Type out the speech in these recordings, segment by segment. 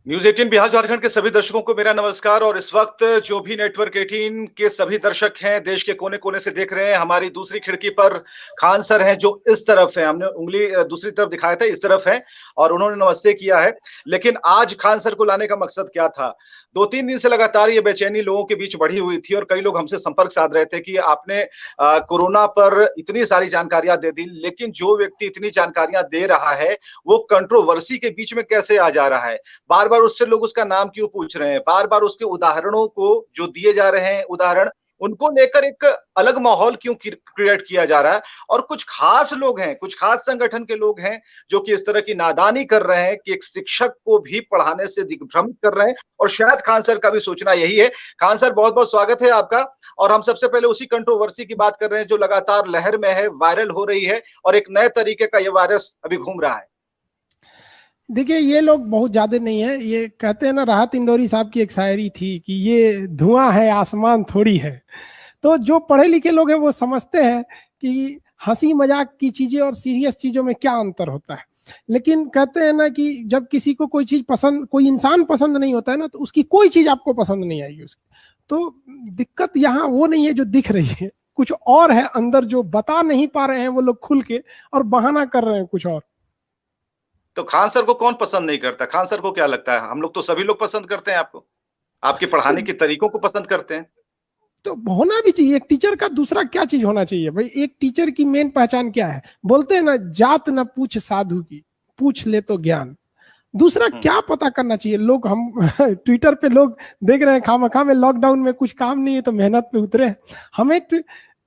News 18 Bihar Jharkhand के सभी दर्शकों को मेरा नमस्कार। और इस वक्त जो भी नेटवर्क 18 के सभी दर्शक हैं, देश के कोने कोने से देख रहे हैं, हमारी दूसरी खिड़की पर खान सर हैं जो इस तरफ है, हमने उंगली दूसरी तरफ दिखाया था, इस तरफ है और उन्होंने नमस्ते किया है। लेकिन आज खान सर को लाने का मकसद क्या था? 2-3 दिन से लगातार ये बेचैनी लोगों के बीच बढ़ी हुई थी और कई लोग हमसे संपर्क साध रहे थे कि आपने कोरोना पर इतनी सारी जानकारियां दे दी, लेकिन जो व्यक्ति इतनी जानकारियां दे रहा है वो कंट्रोवर्सी के बीच में कैसे आ जा रहा है? बार बार उससे लोग उसका नाम क्यों पूछ रहे हैं? बार बार उसके उदाहरणों को जो दिए जा रहे हैं उदाहरण, उनको लेकर एक अलग माहौल क्यों क्रिएट किया जा रहा है? और कुछ खास लोग हैं, कुछ खास संगठन के लोग हैं जो कि इस तरह की नादानी कर रहे हैं कि एक शिक्षक को भी पढ़ाने से दिग्भ्रमित कर रहे हैं। और शायद खान सर का भी सोचना यही है। खान सर, बहुत बहुत स्वागत है आपका। और हम सबसे पहले उसी कंट्रोवर्सी की बात कर रहे हैं जो लगातार लहर में है, वायरल हो रही है और एक नए तरीके का ये वायरस अभी घूम रहा है। देखिए, ये लोग बहुत ज्यादा नहीं है। ये कहते हैं ना, राहत इंदौरी साहब की एक शायरी थी कि ये धुआं है आसमान थोड़ी है। तो जो पढ़े लिखे लोग हैं वो समझते हैं कि हंसी मजाक की चीजें और सीरियस चीजों में क्या अंतर होता है। लेकिन कहते हैं ना कि जब किसी को कोई चीज पसंद, कोई इंसान पसंद नहीं होता है ना, तो उसकी कोई चीज आपको पसंद नहीं आएगी उसकी। तो दिक्कत यहाँ वो नहीं है जो दिख रही है, कुछ और है अंदर जो बता नहीं पा रहे हैं वो लोग खुल के, और बहाना कर रहे हैं कुछ और। तो खान सर को कौन पसंद नहीं करता? खान सर को क्या लगता है? हम लोग तो सभी लोग पसंद करते हैं आपको, आपके पढ़ाने के तरीकों को पसंद करते हैं। तो होना भी चाहिए। एक टीचर का दूसरा क्या चीज होना चाहिए भाई? एक टीचर की मेन पहचान क्या है? बोलते हैं ना, जात न पूछ साधु की, पूछ ले तो ज्ञान। दूसरा क्या पता करना चाहिए? लोग हम ट्विटर पे लोग देख रहे हैं खामखा में, लॉकडाउन में कुछ काम नहीं है तो मेहनत पे उतरे। हमें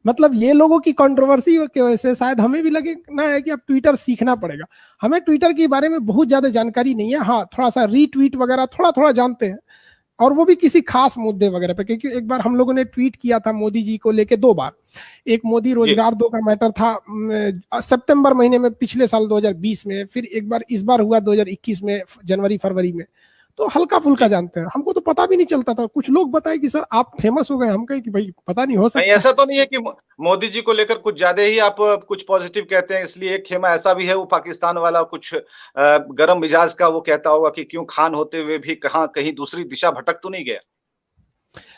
मतलब ये लोगों की कंट्रोवर्सी की वजह से शायद हमें भी लगे ना है कि अब ट्विटर सीखना पड़ेगा। हमें ट्विटर के बारे में बहुत ज्यादा जानकारी नहीं है। हाँ, थोड़ा सा रीट्वीट वगैरह थोड़ा थोड़ा जानते हैं, और वो भी किसी खास मुद्दे वगैरह पे। क्योंकि एक बार हम लोगों ने ट्वीट किया था मोदी जी को लेके 2 बार। एक मोदी रोजगार दो का मैटर था सितंबर महीने में पिछले साल 2020 में, फिर एक बार इस बार हुआ 2021 में जनवरी फरवरी में। तो हल्का फुल्का जानते हैं, हमको तो पता भी नहीं चलता था। कुछ लोग बताए कि सर आप फेमस हो गए, हम कहे कि भाई पता नहीं, हो सकता नहीं, ऐसा तो नहीं है कि मोदी जी को लेकर कुछ ज्यादा ही आप कुछ पॉजिटिव कहते हैं, इसलिए एक खेमा ऐसा भी है वो पाकिस्तान वाला कुछ गरम मिजाज का, वो कहता होगा कि क्यों खान होते हुए भी कहां कहीं दूसरी दिशा भटक तो नहीं गया?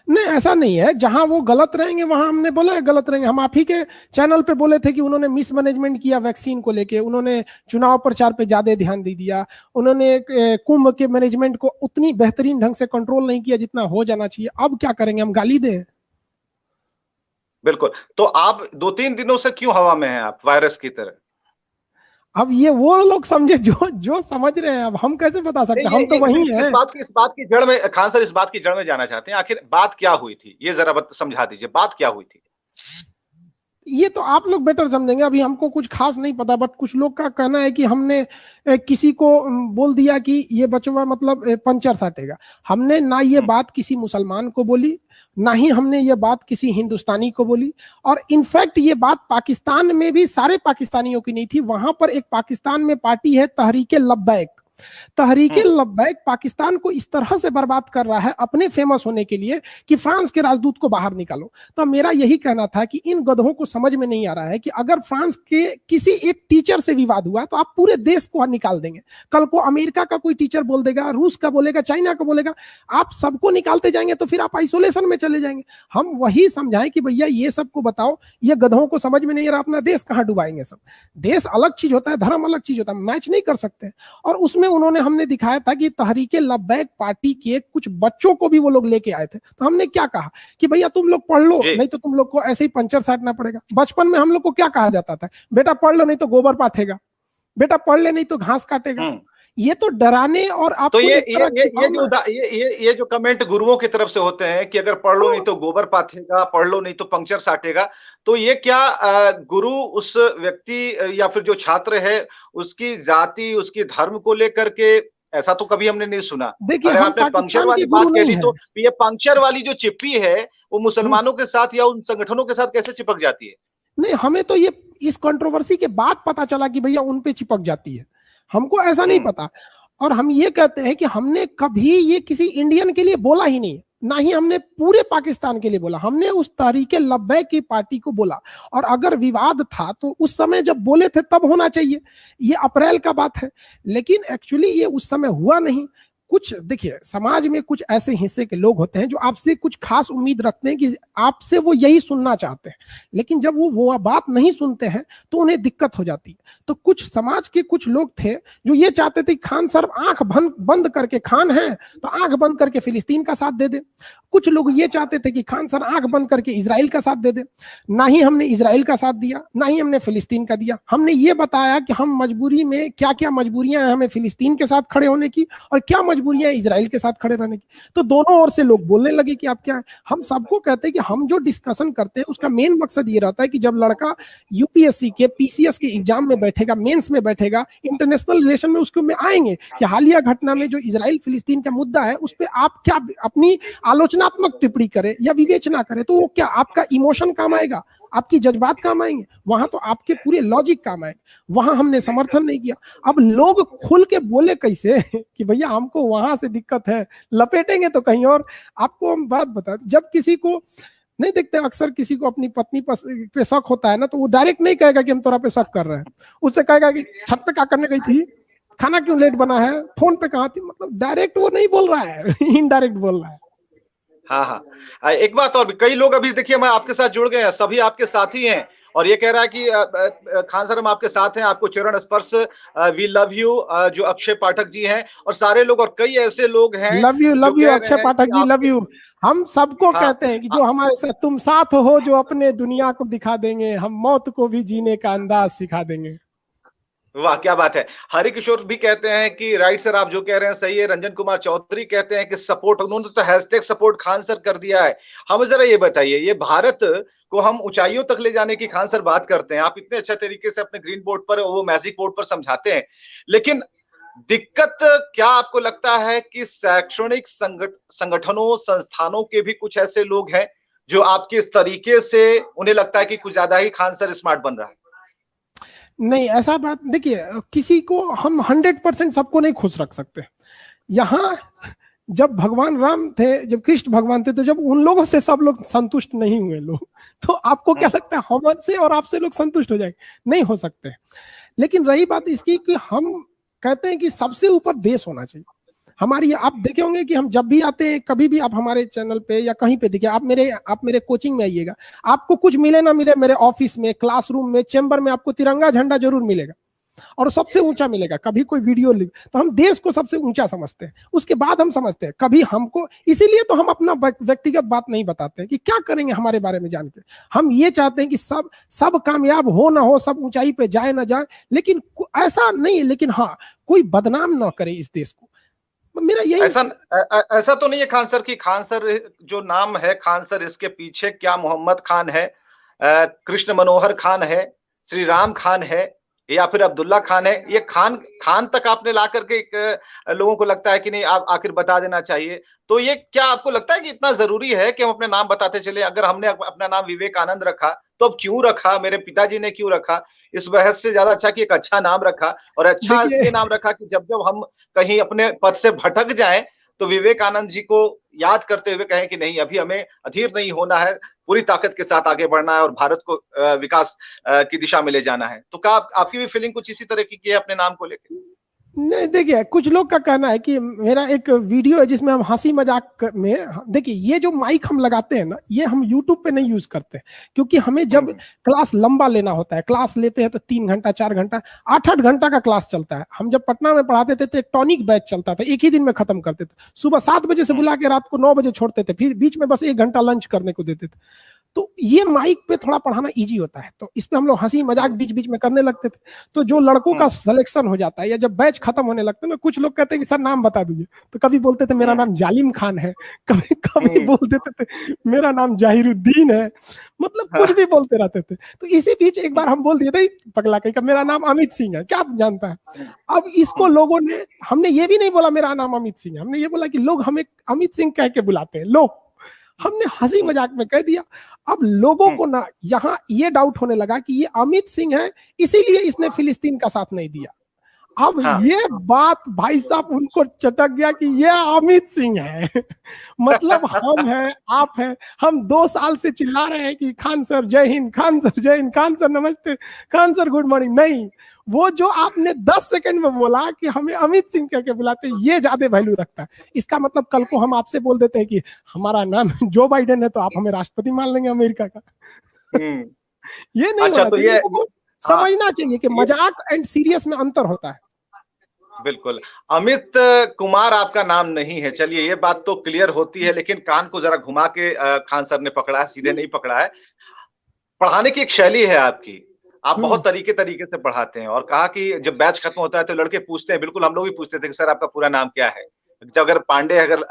नहीं, ऐसा नहीं है। जहां वो गलत रहेंगे वहां हमने बोला है गलत रहेंगे। हम आप ही के चैनल पे बोले थे कि उन्होंने मिसमैनेजमेंट किया वैक्सीन को लेके, उन्होंने चुनाव प्रचार पे ज्यादा ध्यान दे दिया, उन्होंने कुंभ के मैनेजमेंट को उतनी बेहतरीन ढंग से कंट्रोल नहीं किया जितना हो जाना चाहिए। अब क्या करेंगे, हम गाली दें? बिल्कुल। तो आप 2-3 दिनों से क्यों हवा में हैं आप, वायरस की तरह? अब ये वो लोग समझे जो जो समझ रहे हैं। अब हम कैसे बता सकते हैं? हम तो वही हैं। इस बात की जड़ में खान सर, इस बात की जड़ में जाना चाहते हैं, आखिर बात क्या हुई थी, ये जरा समझा दीजिए, बात क्या हुई थी? ये तो आप लोग बेटर समझेंगे, अभी हमको कुछ खास नहीं पता। बट कुछ लोग का कहना है कि हमने किसी को बोल दिया कि ये बचवा मतलब पंचर साटेगा। हमने ना ये बात किसी मुसलमान को बोली, ना ही हमने ये बात किसी हिंदुस्तानी को बोली। और इनफैक्ट ये बात पाकिस्तान में भी सारे पाकिस्तानियों की नहीं थी। वहां पर एक पाकिस्तान में पार्टी है तहरीके लब्बैक। तहरीके लब्बैक पाकिस्तान को इस तरह से बर्बाद कर रहा है अपने फेमस होने के लिए कि फ्रांस के राजदूत को बाहर निकालो। तो मेरा यही कहना था कि इन गधों को समझ में नहीं आ रहा है कि अगर फ्रांस के किसी एक टीचर से विवाद हुआ तो आप पूरे देश को निकाल देंगे। कल को अमेरिका का कोई टीचर बोल देगा, रूस का बोलेगा, चाइना का बोलेगा, आप सबको निकालते जाएंगे तो फिर आप आइसोलेशन में चले जाएंगे। हम वही समझाएं कि भैया ये सबको बताओ, ये गधों को समझ में नहीं आ रहा, अपना देश कहां डुबाएंगे सब। देश अलग चीज होता है, धर्म अलग चीज होता है, मैच नहीं कर सकते। और उसमें उन्होंने हमने दिखाया था कि तहरीके लब्बैक पार्टी के कुछ बच्चों को भी वो लोग लेके आए थे। तो हमने क्या कहा कि भैया तुम लोग पढ़ लो, नहीं तो तुम लोग को ऐसे ही पंचर साटना पड़ेगा। बचपन में हम लोग को क्या कहा जाता था? बेटा पढ़ लो नहीं तो गोबर पाथेगा, बेटा पढ़ ले नहीं तो घास काटेगा। ये तो डराने और आपको तो ये जो कमेंट गुरुओं की तरफ से होते हैं कि अगर पढ़ लो नहीं तो गोबर पाथेगा, पढ़ लो नहीं तो पंक्चर साटेगा, तो ये क्या गुरु उस व्यक्ति या फिर जो छात्र है उसकी जाति, उसकी धर्म को लेकर के? ऐसा तो कभी हमने नहीं सुना। देखिए, अगर आपने पंक्चर वाली बात कह दी तो ये पंक्चर वाली जो चिप्पी है वो मुसलमानों के साथ या उन संगठनों के साथ कैसे चिपक जाती है? नहीं, हमें तो ये इस कंट्रोवर्सी के बाद पता चला कि भैया उन पे चिपक जाती है। हमको ऐसा नहीं पता। और हम ये कहते हैं कि हमने कभी ये किसी इंडियन के लिए बोला ही नहीं, ना ही हमने पूरे पाकिस्तान के लिए बोला। हमने उस तहरीके लब्बैक की पार्टी को बोला। और अगर विवाद था तो उस समय जब बोले थे तब होना चाहिए। ये अप्रैल का बात है, लेकिन एक्चुअली ये उस समय हुआ नहीं। कुछ देखिए, समाज में कुछ ऐसे हिस्से के लोग होते हैं जो आपसे कुछ खास उम्मीद रखते हैं कि आपसे वो यही सुनना चाहते हैं, लेकिन जब वो बात नहीं सुनते हैं तो उन्हें दिक्कत हो जाती है। तो कुछ समाज के कुछ लोग थे जो ये चाहते थे खान साहब आंख बंद करके, खान है तो आंख बंद करके फिलिस्तीन का साथ दे दे। कुछ लोग ये चाहते थे कि खान सर आंख बंद करके इजराइल का साथ दे दे। ना ही हमने इजराइल का साथ दिया, ना ही हमने फिलिस्तीन का दिया। हमने ये बताया कि हम मजबूरी में क्या क्या मजबूरियां हैं हमें फिलिस्तीन के साथ खड़े होने की और क्या मजबूरियां हैं इजराइल के साथ खड़े रहने की। तो दोनों ओर से लोग बोलने लगे कि आप क्या है। हम सबको कहते हैं कि हम जो डिस्कशन करते हैं उसका मेन मकसद ये रहता है कि जब लड़का यूपीएससी के पीसीएस के एग्जाम में बैठेगा, मेंस में बैठेगा, इंटरनेशनल रिलेशन में उसको में आएंगे कि हालिया घटना में जो इजराइल फिलिस्तीन का मुद्दा है उस पर आप क्या अपनी आलोचनात्मक टिप्पणी करें या विवेचना करें, तो वो क्या आपका इमोशन काम आएगा, आपकी जज्बात काम आएंगे, वहां तो आपके पूरे लॉजिक काम आएंगे। वहां हमने समर्थन नहीं किया। अब लोग खुल के बोले कैसे कि भैया हमको वहां से दिक्कत है, लपेटेंगे तो कहीं और। आपको हम बात बता, जब किसी को नहीं देखते, अक्सर किसी को अपनी पत्नी पे शक होता है ना, तो वो डायरेक्ट नहीं कहेगा कि हम तोरा पे शक कर रहे हैं, उससे कहेगा कि छत पे क्या करने गई थी, खाना क्यों लेट बना है, फोन पे कहाँ थी। मतलब डायरेक्ट वो नहीं बोल रहा है, इनडायरेक्ट बोल रहा है। हाँ हाँ, एक बात और भी, कई लोग अभी देखिए मैं आपके साथ जुड़ गए हैं, सभी आपके साथी हैं और ये कह रहा है कि खान सर हम आपके साथ हैं, आपको चरण स्पर्श, वी लव यू, जो अक्षय पाठक जी हैं और सारे लोग और कई ऐसे लोग हैं। Love you Akshay Pathak ji, love you. हम सबको कहते हैं कि जो हमारे साथ तुम साथ हो, जो अपने दुनिया को दिखा देंगे, हम मौत को भी जीने का अंदाज सिखा देंगे। वाह क्या बात है। हरि किशोर भी कहते हैं कि राइट सर आप जो कह रहे हैं सही है। रंजन कुमार चौधरी कहते हैं कि सपोर्ट, उन्होंने तो हैशटैग सपोर्ट खान सर कर दिया है। हमें जरा ये बताइए, ये भारत को हम ऊंचाइयों तक ले जाने की खान सर बात करते हैं, आप इतने अच्छे तरीके से अपने ग्रीन बोर्ड पर, वो मैजिक बोर्ड पर समझाते हैं, लेकिन दिक्कत क्या आपको लगता है कि शैक्षणिक संगठनों, संस्थानों के भी कुछ ऐसे लोग हैं जो आपके इस तरीके से उन्हें लगता है कि कुछ ज्यादा ही खान सर स्मार्ट बन रहा है? नहीं, ऐसा बात देखिए, किसी को हम 100% सबको नहीं खुश रख सकते। यहाँ जब भगवान राम थे, जब कृष्ण भगवान थे, तो जब उन लोगों से सब लोग संतुष्ट नहीं हुए लोग, तो आपको क्या लगता है हमसे और आपसे लोग संतुष्ट हो जाएंगे? नहीं हो सकते। लेकिन रही बात इसकी कि हम कहते हैं कि सबसे ऊपर देश होना चाहिए। हमारी, आप देखे होंगे कि हम जब भी आते हैं, कभी भी आप हमारे चैनल पे या कहीं पे देखिए, आप मेरे कोचिंग में आइएगा, आपको कुछ मिले ना मिले, मेरे ऑफिस में, क्लासरूम में, चैम्बर में आपको तिरंगा झंडा जरूर मिलेगा और सबसे ऊंचा मिलेगा। कभी कोई वीडियो तो हम देश को सबसे ऊंचा समझते हैं, उसके बाद हम समझते हैं कभी हमको, इसीलिए तो हम अपना व्यक्तिगत बात नहीं बताते हैं कि क्या करेंगे हमारे बारे में जान के। हम ये चाहते हैं कि सब कामयाब हो ना हो, सब ऊंचाई पे जाए ना जाए, लेकिन ऐसा नहीं, लेकिन हाँ कोई बदनाम ना करे इस देश को। मेरा यही ऐसा तो नहीं है खान सर की, खान सर जो नाम है खान सर, इसके पीछे क्या मोहम्मद खान है, कृष्ण मनोहर खान है, श्री राम खान है, या फिर अब्दुल्ला खान है? ये खान तक आपने ला करके लोगों को लगता है कि नहीं आप आखिर बता देना चाहिए। तो ये क्या आपको लगता है कि इतना जरूरी है कि हम अपने नाम बताते चले? अगर हमने अपना नाम विवेकानंद रखा तो अब क्यों रखा, मेरे पिताजी ने क्यों रखा, इस बहस से ज्यादा अच्छा कि एक अच्छा नाम रखा, और अच्छा इसलिए नाम रखा कि जब जब हम कहीं अपने पद से भटक जाएं तो विवेकानंद जी को याद करते हुए कहें कि नहीं, अभी हमें अधीर नहीं होना है, पूरी ताकत के साथ आगे बढ़ना है और भारत को विकास की दिशा में ले जाना है। तो क्या आपकी भी फीलिंग कुछ इसी तरह की है अपने नाम को लेकर? नहीं, देखिए कुछ लोग का कहना है कि मेरा एक वीडियो है जिसमें हम हंसी मजाक में, देखिए ये जो माइक हम लगाते हैं ना, ये हम YouTube पे नहीं यूज करते, क्योंकि हमें जब क्लास लंबा लेना होता है, क्लास लेते हैं तो 3 घंटा 4 घंटा 8-8 घंटा का क्लास चलता है। हम जब पटना में पढ़ाते थे तो एक टॉनिक बैच चलता था, एक ही दिन में खत्म करते थे। सुबह 7 बजे से बुला के रात को 9 बजे छोड़ते थे, फिर बीच में बस 1 घंटा लंच करने को देते थे। तो ये माइक पे थोड़ा पढ़ाना इजी होता है, तो इस पे हम लोग हंसी मजाक बीच बीच में करने लगते थे। तो जो लड़कों का सिलेक्शन हो जाता है या जब बैच खत्म होने लगता है ना, कुछ लोग कहते हैं कि सर नाम बता दीजिए, तो कभी बोलते थे मेरा नाम जालिम खान है, कभी बोल देते थे मेरा नाम जाहिरुद्दीन है, मतलब कुछ भी बोलते रहते थे। तो इसी बीच एक बार हम बोल दिए थे पगला कहीं का मेरा नाम अमित सिंह है, क्या आप जानता है? अब इसको लोगों ने, हमने ये भी नहीं बोला मेरा नाम अमित सिंह है, हमने ये बोला कि लोग हमें अमित सिंह कह के बुलाते हैं, लो हमने हंसी मजाक में कह दिया। अब लोगों को ना यहाँ ये डाउट होने लगा कि ये अमित सिंह है, इसीलिए इसने फिलिस्तीन का साथ नहीं दिया। अब हाँ। ये बात भाई साहब उनको चटक गया कि ये अमित सिंह है। मतलब हम हैं, आप हैं, हम 2 साल से चिल्ला रहे हैं कि खान सर जय हिंद, खान सर जय हिंद, खान सर नमस्ते, खान सर गुड मॉर्निंग। नहीं, वो जो आपने 10 सेकंड में बोला कि हमें अमित सिंह कह के बुलाते, ये ज्यादा वैल्यू रखता है। इसका मतलब कल को हम आपसे बोल देते हैं कि हमारा नाम जो बाइडेन है तो आप हमें राष्ट्रपति मान लेंगे अमेरिका का। ये नहीं अच्छा, होना तो चाहिए। ये समझना चाहिए कि मजाक एंड सीरियस में अंतर होता है। बिल्कुल। अमित कुमार आपका नाम नहीं है, चलिए ये बात तो क्लियर होती है, लेकिन कान को जरा घुमा के खान सर ने पकड़ा है, सीधे नहीं पकड़ा है। पढ़ाने की एक शैली है आपकी, आप बहुत तरीके तरीके से पढ़ाते हैं, और कहा कि जब बैच खत्म होता है तो लड़के पूछते हैं, बिल्कुल हम लोग भी पूछते थे कि सर आपका पूरा नाम क्या है, जब अगर पांडे अगर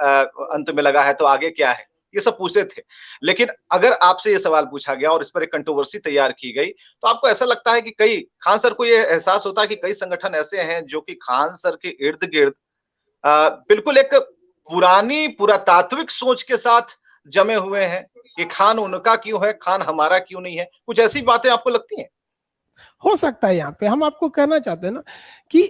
अंत में लगा है तो आगे क्या है, ये सब पूछते थे। लेकिन अगर आपसे ये सवाल पूछा गया और इस पर एक कंट्रोवर्सी तैयार की गई, तो आपको ऐसा लगता है कि कई खान सर को ये एहसास होता है कि कई संगठन ऐसे हैं जो कि खान सर के इर्द गिर्द बिल्कुल एक पुरानी पुरातात्विक सोच के साथ जमे हुए हैं कि खान उनका क्यों है, खान हमारा क्यों नहीं है, कुछ ऐसी बातें आपको लगती हैं? हो सकता है। यहाँ पे हम आपको कहना चाहते हैं ना कि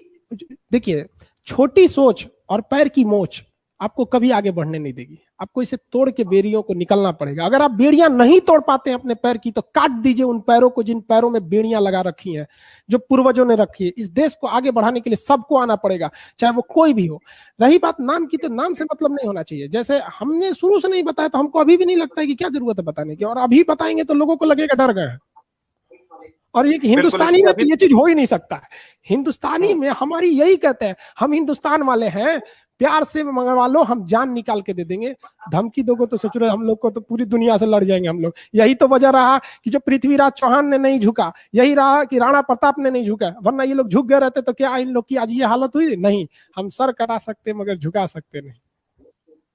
देखिए, छोटी सोच और पैर की मोच आपको कभी आगे बढ़ने नहीं देगी। आपको इसे तोड़ के बेड़ियों को निकलना पड़ेगा। अगर आप बेड़ियां नहीं तोड़ पाते हैं अपने पैर की, तो काट दीजिए उन पैरों को जिन पैरों में बेड़ियां लगा रखी हैं, जो पूर्वजों ने रखी है। इस देश को आगे बढ़ाने के लिए सबको आना पड़ेगा, चाहे वो कोई भी हो। रही बात नाम की, तो नाम से मतलब नहीं होना चाहिए। जैसे हमने शुरू से नहीं बताया तो हमको अभी भी नहीं लगता है कि क्या जरूरत है बताने की, और अभी बताएंगे तो लोगों को लगेगा डर गए हैं। और ये हिंदुस्तानी में तो ये चीज हो ही नहीं सकता है। हिंदुस्तानी में हमारी यही कहते हैं, हम हिंदुस्तान वाले हैं, प्यार से मंगवा लो, हम जान निकाल के दे देंगे। धमकी दोगे तो सचुर हम लोग को तो पूरी दुनिया से लड़ जाएंगे हम लोग। यही तो वजह रहा कि जो पृथ्वीराज चौहान ने नहीं झुका, यही रहा कि राणा प्रताप ने नहीं झुका, वरना ये लोग झुक गए रहते तो क्या इन लोग की आज ये हालत हुई? नहीं, हम सर कटा सकते मगर झुका सकते नहीं।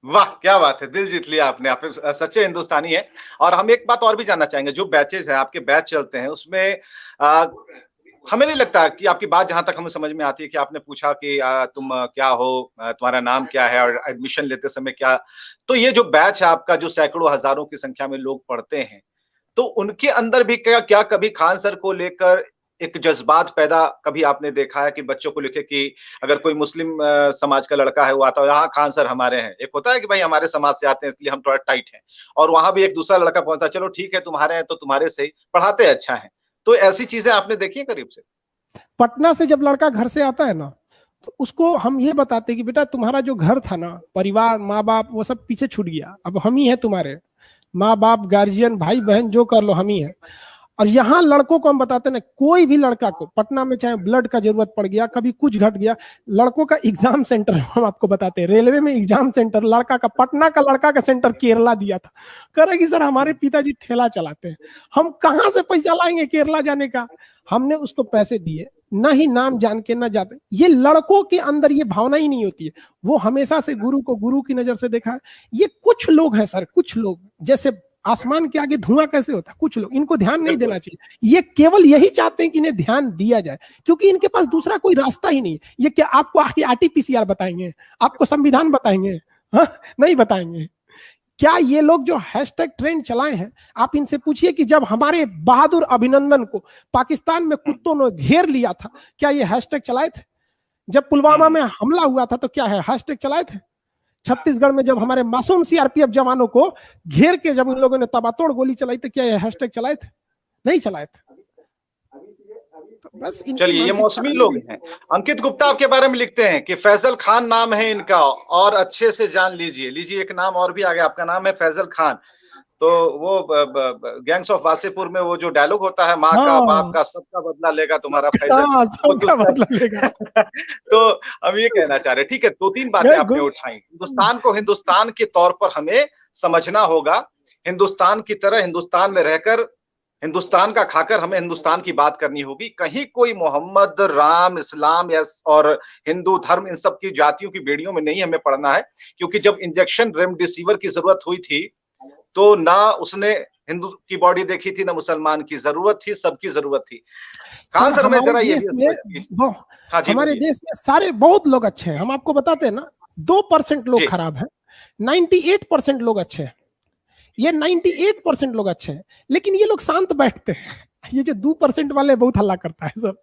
वाह, क्या बात है, दिल जीत लिया आपने, आप सच्चे हिंदुस्तानी है। और हम एक बात और भी जानना चाहेंगे, जो बैचेस हैं आपके, बैच चलते हैं उसमें हमें नहीं लगता कि आपकी बात जहां तक हमें समझ में आती है कि आपने पूछा कि तुम क्या हो, तुम्हारा नाम क्या है, और एडमिशन लेते समय क्या, तो ये जो बैच है आपका, जो सैकड़ों हजारों की संख्या में लोग पढ़ते हैं, तो उनके अंदर भी क्या क्या कभी खान सर को लेकर एक जज्बात पैदा कभी आपने देखा है कि बच्चों को लिखे कि अगर कोई मुस्लिम समाज का लड़का है वो आता है, हाँ खान सर हमारे हैं, एक होता है कि भाई हमारे समाज से आते हैं इसलिए हम थोड़ा टाइट हैं, और वहां भी एक दूसरा लड़का पहुंचता है, चलो ठीक है तुम्हारे हैं तो तुम्हारे से ही पढ़ाते अच्छा है, तो ऐसी चीजें आपने देखी है करीब से? पटना से जब लड़का घर से आता है ना, तो उसको हम ये बताते कि बेटा तुम्हारा जो घर था ना, परिवार, माँ बाप, वो सब पीछे छूट गया, अब हम ही है तुम्हारे माँ बाप, गार्जियन, भाई बहन, जो कर लो हम ही है। और यहाँ लड़कों को हम बताते ना, कोई भी लड़का को पटना में चाहे ब्लड का जरूरत पड़ गया, कभी कुछ घट गया, लड़कों का एग्जाम सेंटर हम आपको बताते हैं, रेलवे में एग्जाम सेंटर लड़का का, पटना का लड़का का सेंटर केरला दिया था। कह रहे कि सर हमारे पिताजी ठेला चलाते हैं, हम कहाँ से पैसा लाएंगे केरला जाने का? हमने उसको पैसे दिए, ना ही नाम जान के ना जाते। ये लड़कों के अंदर ये भावना ही नहीं होती है। वो हमेशा से गुरु को गुरु की नजर से देखा है। ये कुछ लोग हैं सर, कुछ लोग, जैसे आसमान के आगे धुआं कैसे होता है, कुछ लोग, इनको ध्यान नहीं देना चाहिए। ये केवल यही चाहते हैं कि इन्हें ध्यान दिया जाए, क्योंकि इनके पास दूसरा कोई रास्ता ही नहीं है। ये क्या आपको आके आरटीपीसीआर बताएंगे? आपको संविधान बताएंगे? हाँ, नहीं बताएंगे। क्या ये लोग जो हैशटैग ट्रेंड चलाए हैं, आप इनसे पूछिए कि जब हमारे बहादुर अभिनंदन को पाकिस्तान में कुत्तों ने घेर लिया था, क्या ये हैशटैग चलाए थे? जब पुलवामा में हमला हुआ था तो क्या है हैशटैग चलाए थे? छत्तीसगढ़ में जब हमारे मासूम सीआरपीएफ जवानों को घेर के जब उन लोगों ने तबातोड़ गोली चलाई तो क्या ये हैशटैग चलाए थे? नहीं चलाए थे। तो बस चलिए, ये मौसमी लोग हैं। अंकित गुप्ता आपके बारे में लिखते हैं कि फैजल खान नाम है इनका, और अच्छे से जान लीजिए। एक नाम और भी आ गया, आपका नाम है फैजल खान। तो वो गैंग्स ऑफ वासेपुर में वो जो डायलॉग होता है, माँ का, बाप का, सबका बदला लेगा तुम्हारा फैजल, सबका बदला लेगा। तो हम ये कहना चाह रहे हैं, ठीक है, 2-3 बातें आपने उठाई। हिंदुस्तान को हिंदुस्तान के तौर पर हमें समझना होगा, हिंदुस्तान की तरह हिंदुस्तान में रहकर, हिंदुस्तान का खाकर हमें हिंदुस्तान की बात करनी होगी। कहीं कोई मोहम्मद, राम, इस्लाम और हिंदू धर्म, इन सब की जातियों की बेड़ियों में नहीं हमें पड़ना है, क्योंकि जब इंजेक्शन रेमडेसिविर की जरूरत हुई थी तो ना उसने हिंदू की बॉडी देखी थी, ना मुसलमान की जरूरत थी, सबकी जरूरत थी। खान सर में जरा ये हमारे देश में सारे बहुत लोग अच्छे हैं, हम आपको बताते हैं ना, 2% लोग खराब हैं, 98% लोग अच्छे हैं। ये 98% लोग अच्छे हैं, लेकिन ये लोग शांत बैठते हैं। ये जो 2% वाले बहुत हल्ला करता है सर,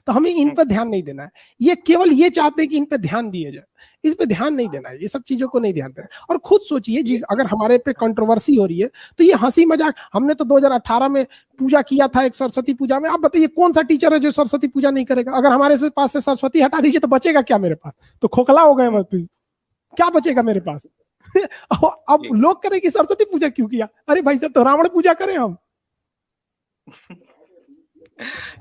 तो हमें इन पर ध्यान नहीं देना है। ये केवल ये चाहते हैं कि इन पे ध्यान दिए जाए, इस पे ध्यान नहीं देना है, ये सब चीजों को नहीं ध्यान देना। और खुद सोचिए जी, अगर हमारे पे कंट्रोवर्सी हो रही है तो ये हंसी मजाक, हमने तो 2018 में पूजा किया था एक सरस्वती पूजा में। आप बताइए कौन सा टीचर है जो सरस्वती पूजा नहीं करेगा? अगर हमारे से पास से सरस्वती हटा दीजिए तो बचेगा क्या मेरे पास? तो खोखला हो गए, क्या बचेगा मेरे पास? अब लोग करें कि सरस्वती पूजा क्यों किया? अरे भाई साहब, तो रावण पूजा करें हम।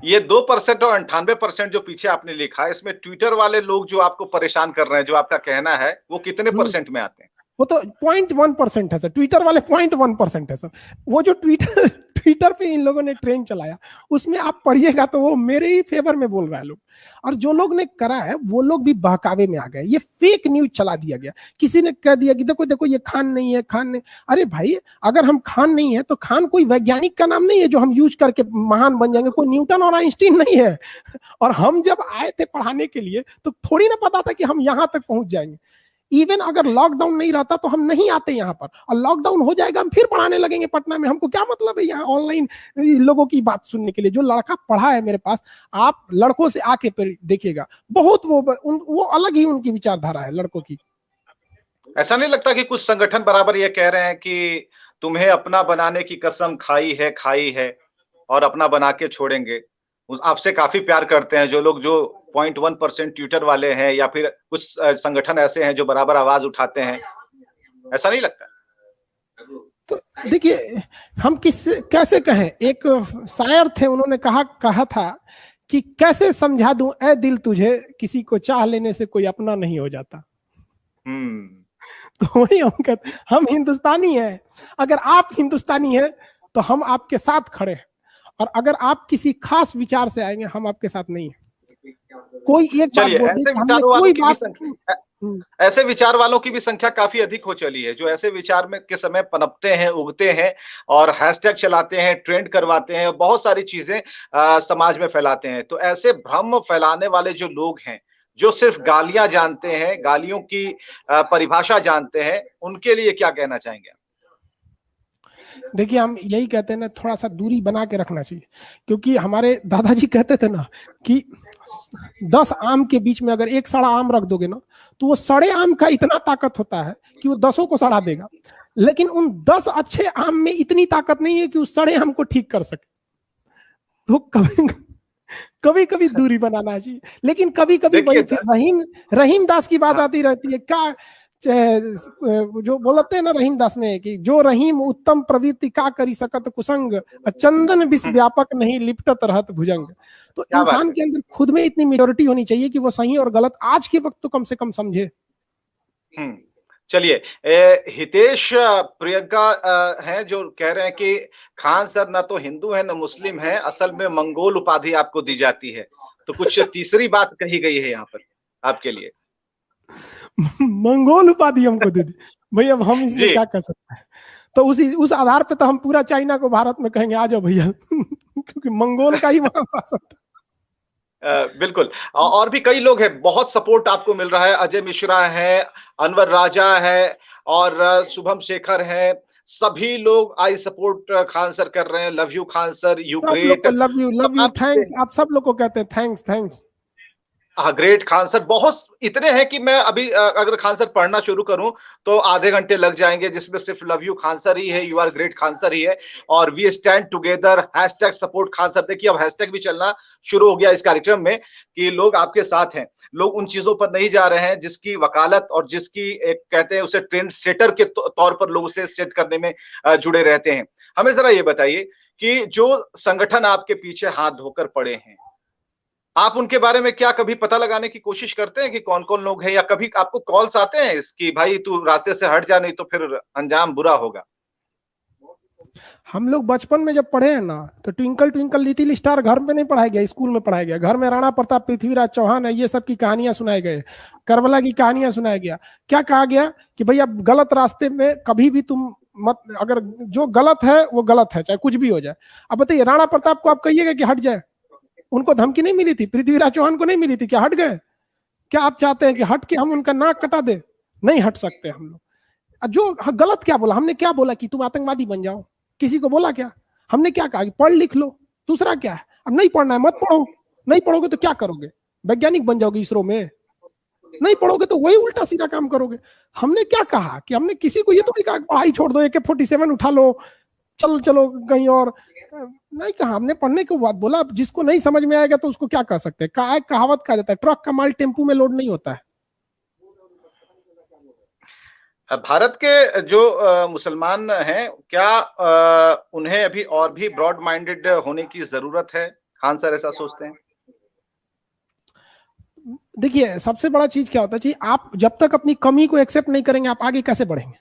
ये 2% और 98% जो पीछे आपने लिखा है, इसमें ट्विटर वाले लोग जो आपको परेशान कर रहे हैं, जो आपका कहना है, वो कितने परसेंट में आते हैं? वो तो 0.1% है सर, ट्विटर वाले 0.1% है सर। वो जो ट्विटर पे इन लोगों ने ट्रेंड चलाया, उसमें आप पढ़िएगा तो वो मेरे ही फेवर में बोल रहा है लोग। और जो लोग ने करा है वो लोग भी बहकावे में आ गए। ये फेक न्यूज चला दिया गया, किसी ने कह दिया कि देखो देखो ये खान नहीं है, खान नहीं। अरे भाई, अगर हम खान नहीं है तो खान कोई वैज्ञानिक का नाम नहीं है जो हम यूज करके महान बन जाएंगे। कोई न्यूटन और आइंस्टीन नहीं है। और हम जब आए थे पढ़ाने के लिए तो थोड़ी ना पता था कि हम यहां तक पहुंच जाएंगे। इवन अगर लॉकडाउन नहीं रहता तो हम नहीं आते यहाँ पर, और लॉकडाउन हो जाएगा हम फिर पढ़ाने लगेंगे पटना में। हमको क्या मतलब है यहाँ ऑनलाइन लोगों की बात सुनने के लिए? जो लड़का पढ़ा है मेरे पास, आप लड़कों से आके देखिएगा, बहुत वो अलग ही उनकी विचारधारा है लड़कों की। ऐसा नहीं लगता कि कुछ संगठन बराबर ये कह रहे हैं कि तुम्हें अपना बनाने की कसम खाई है और अपना बना के छोड़ेंगे? आपसे काफी प्यार करते हैं जो लोग, जो 0.1% ट्विटर वाले हैं, या फिर कुछ संगठन ऐसे हैं जो बराबर आवाज उठाते हैं, ऐसा नहीं लगता? तो देखिए, हम कैसे कहें, एक शायर थे, उन्होंने कहा था कि कैसे समझा दूं ऐ दिल तुझे, किसी को चाह लेने से कोई अपना नहीं हो जाता। तो वही हम कहते, हम हिंदुस्तानी हैं। अगर आप हिंदुस्तानी हैं तो हम आपके साथ खड़े हैं, और अगर आप किसी खास विचार से आएंगे, हम आपके साथ नहीं है। कोई एक बात ऐसे विचार वालों की भी संख्या काफी अधिक हो चली है, जो ऐसे विचार में के समय पनपते हैं, उगते हैं और हैशटैग चलाते हैं, ट्रेंड करवाते हैं, बहुत सारी चीजें समाज में फैलाते हैं। तो ऐसे भ्रम फैलाने वाले जो लोग हैं, जो सिर्फ गालियां जानते हैं, गालियों की परिभाषा जानते हैं, उनके लिए क्या कहना चाहेंगे? देखिए, हम यही कहते हैं ना, थोड़ा सा दूरी बना के रखना चाहिए। क्योंकि हमारे दादाजी कहते थे ना कि 10 आम के बीच में अगर एक सड़ा आम रख दोगे ना, तो वो सड़े आम का इतना ताकत होता है कि वो 10 को सड़ा देगा। लेकिन उन 10 अच्छे आम में इतनी ताकत नहीं है कि उस सड़े आम को ठीक कर सके। तो कभी कभी दूरी बनाना चाहिए। लेकिन कभी कभी रहीम दास की बात आती रहती है, क्या जो बोलते हैं ना रहीम दास में, कि जो रहीम उत्तम प्रवृत्ति का करी सकत कुसंग, चंदन विष व्यापक नहीं लिपटत रहत भुजंग। तो इंसान के अंदर खुद में इतनी मेजोरिटी होनी चाहिए कि वो सही और गलत आज के वक्त तो कम से कम समझे। चलिए, हितेश प्रियंका हैं जो कह रहे हैं कि खान सर ना तो हिंदू है ना मुस्लिम है, असल में मंगोल उपाधि आपको दी जाती है। तो कुछ तीसरी बात कही गई है यहाँ पर आपके लिए। मंगोल उपाधि हमको दे दी भाई, अब हम इसमें क्या कर सकते हैं? तो उस आधार पे तो हम पूरा चाइना को भारत में कहेंगे आ जाओ भैया, क्योंकि मंगोल का ही वहां शासन था। बिल्कुल, और भी कई लोग हैं, बहुत सपोर्ट आपको मिल रहा है। अजय मिश्रा है, अनवर राजा है और शुभम शेखर है, सभी लोग आई सपोर्ट खान सर कर रहे हैं। Love you Khan sir, you great, love you thanks. आप सब लोग को कहते हैं थैंक्स। हाँ, ग्रेट खान सर। बहुत इतने हैं कि मैं अभी अगर खान सर पढ़ना शुरू करूं तो आधे घंटे लग जाएंगे, जिसमें सिर्फ लव यू खान सर ही है, you are great Khan sir ही है, और we stand together, hashtag support Khan sir. देखिए, अब हैशटैग भी चलना शुरू हो गया इस कार्यक्रम में कि लोग आपके साथ हैं। लोग उन चीजों पर नहीं जा रहे हैं जिसकी वकालत और जिसकी एक कहते हैं उसे ट्रेंड सेटर के तौर पर लोग उसे सेट करने में जुड़े रहते हैं। हमें जरा ये बताइए कि जो संगठन आपके पीछे हाथ धोकर पड़े हैं, आप उनके बारे में क्या कभी पता लगाने की कोशिश करते हैं कि कौन कौन लोग हैं, या कभी आपको कॉल्स आते हैं इसकी, भाई तू रास्ते से हट जा नहीं तो फिर अंजाम बुरा होगा? हम लोग बचपन में जब पढ़े हैं ना, तो ट्विंकल ट्विंकल लिटिल स्टार घर में नहीं पढ़ाया गया, स्कूल में पढ़ाया गया। घर में राणा प्रताप, पृथ्वीराज चौहान है, ये सब की कहानियां सुनाई गए, करबला की कहानियां सुनाया गया। क्या कहा गया कि भैया गलत रास्ते में कभी भी तुम मत, अगर जो गलत है वो गलत है, चाहे कुछ भी हो जाए। अब बताइए, राणा प्रताप को आप कहिएगा कि हट जाए, उनको धमकी नहीं मिली थी? पृथ्वीराज चौहान को नहीं मिली थी? क्या हट गए? क्या आप चाहते हैं कि हट के हम उनका नाक कटा दे? नहीं हट सकते हम लोग। जो गलत क्या बोला हमने? क्या बोला कि तुम आतंकवादी बन जाओ? किसी को बोला क्या? हमने क्या कहा कि पढ़ लिख लो, दूसरा क्या है? अब नहीं पढ़ना है मत पढ़ो, नहीं पढ़ोगे तो क्या करोगे? वैज्ञानिक बन जाओगे इसरो में? नहीं पढ़ोगे तो वही उल्टा सीधा काम करोगे। हमने क्या कहा कि हमने किसी को ये तो नहीं कहा पढ़ाई छोड़ दो, AK-47 उठा लो, चलो चलो कहीं और, नहीं कहा हमने। पढ़ने के बाद बोला जिसको नहीं समझ में आएगा तो उसको क्या कर सकते हैं। कहावत कहा जाता है ट्रक का माल टेम्पू में लोड नहीं होता है। भारत के जो मुसलमान हैं, क्या उन्हें अभी और भी ब्रॉड माइंडेड होने की जरूरत है? खान सर ऐसा सोचते हैं? देखिए सबसे बड़ा चीज क्या होता है, आप जब तक अपनी कमी को एक्सेप्ट नहीं करेंगे आप आगे कैसे बढ़ेंगे?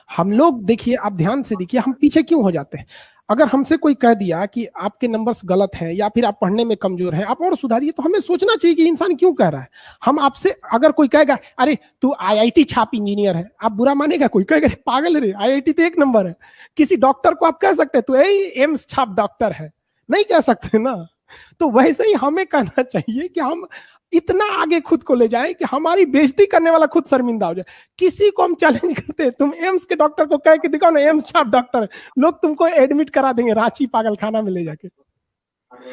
हम लोग देखिए, आप ध्यान से देखिए, हम पीछे क्यों हो जाते हैं? अगर हमसे कोई कह दिया कि आपके नंबर्स गलत हैं या फिर आप पढ़ने में कमजोर हैं, आप और सुधारिए, तो हमें सोचना चाहिए कि इंसान क्यों कह रहा है। हम आपसे, अगर कोई कहेगा अरे तू IIT छाप इंजीनियर है, आप बुरा मानेगा? कोई कहेगा पागल है रे, IIT तो 1 नंबर है। किसी डॉक्टर को आप कह सकते हैं तू एम्स छाप डॉक्टर है? नहीं कह सकते ना। तो वैसे ही हमें कहना चाहिए कि हम इतना आगे खुद को ले जाएं कि हमारी बेइज्जती करने वाला खुद शर्मिंदा हो जाए। किसी को हम चैलेंज करते हैं, तुम एम्स के डॉक्टर को कह के दिखाओ ना एम्स छाप डॉक्टर है, लोग तुमको एडमिट करा देंगे रांची पागल खाना में ले जाके।